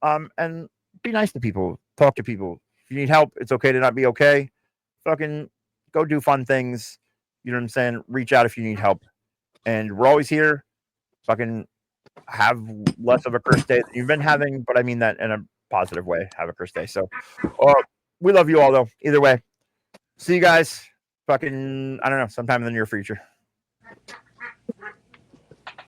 And be nice to people. Talk to people. If you need help, it's okay to not be okay. Fucking go do fun things. You know what I'm saying? Reach out if you need help. And we're always here. Fucking have less of a cursed day than you've been having, but I mean that in a positive way. Have a cursed day. So we love you all, though. Either way. See you guys fucking, I don't know, sometime in the near future.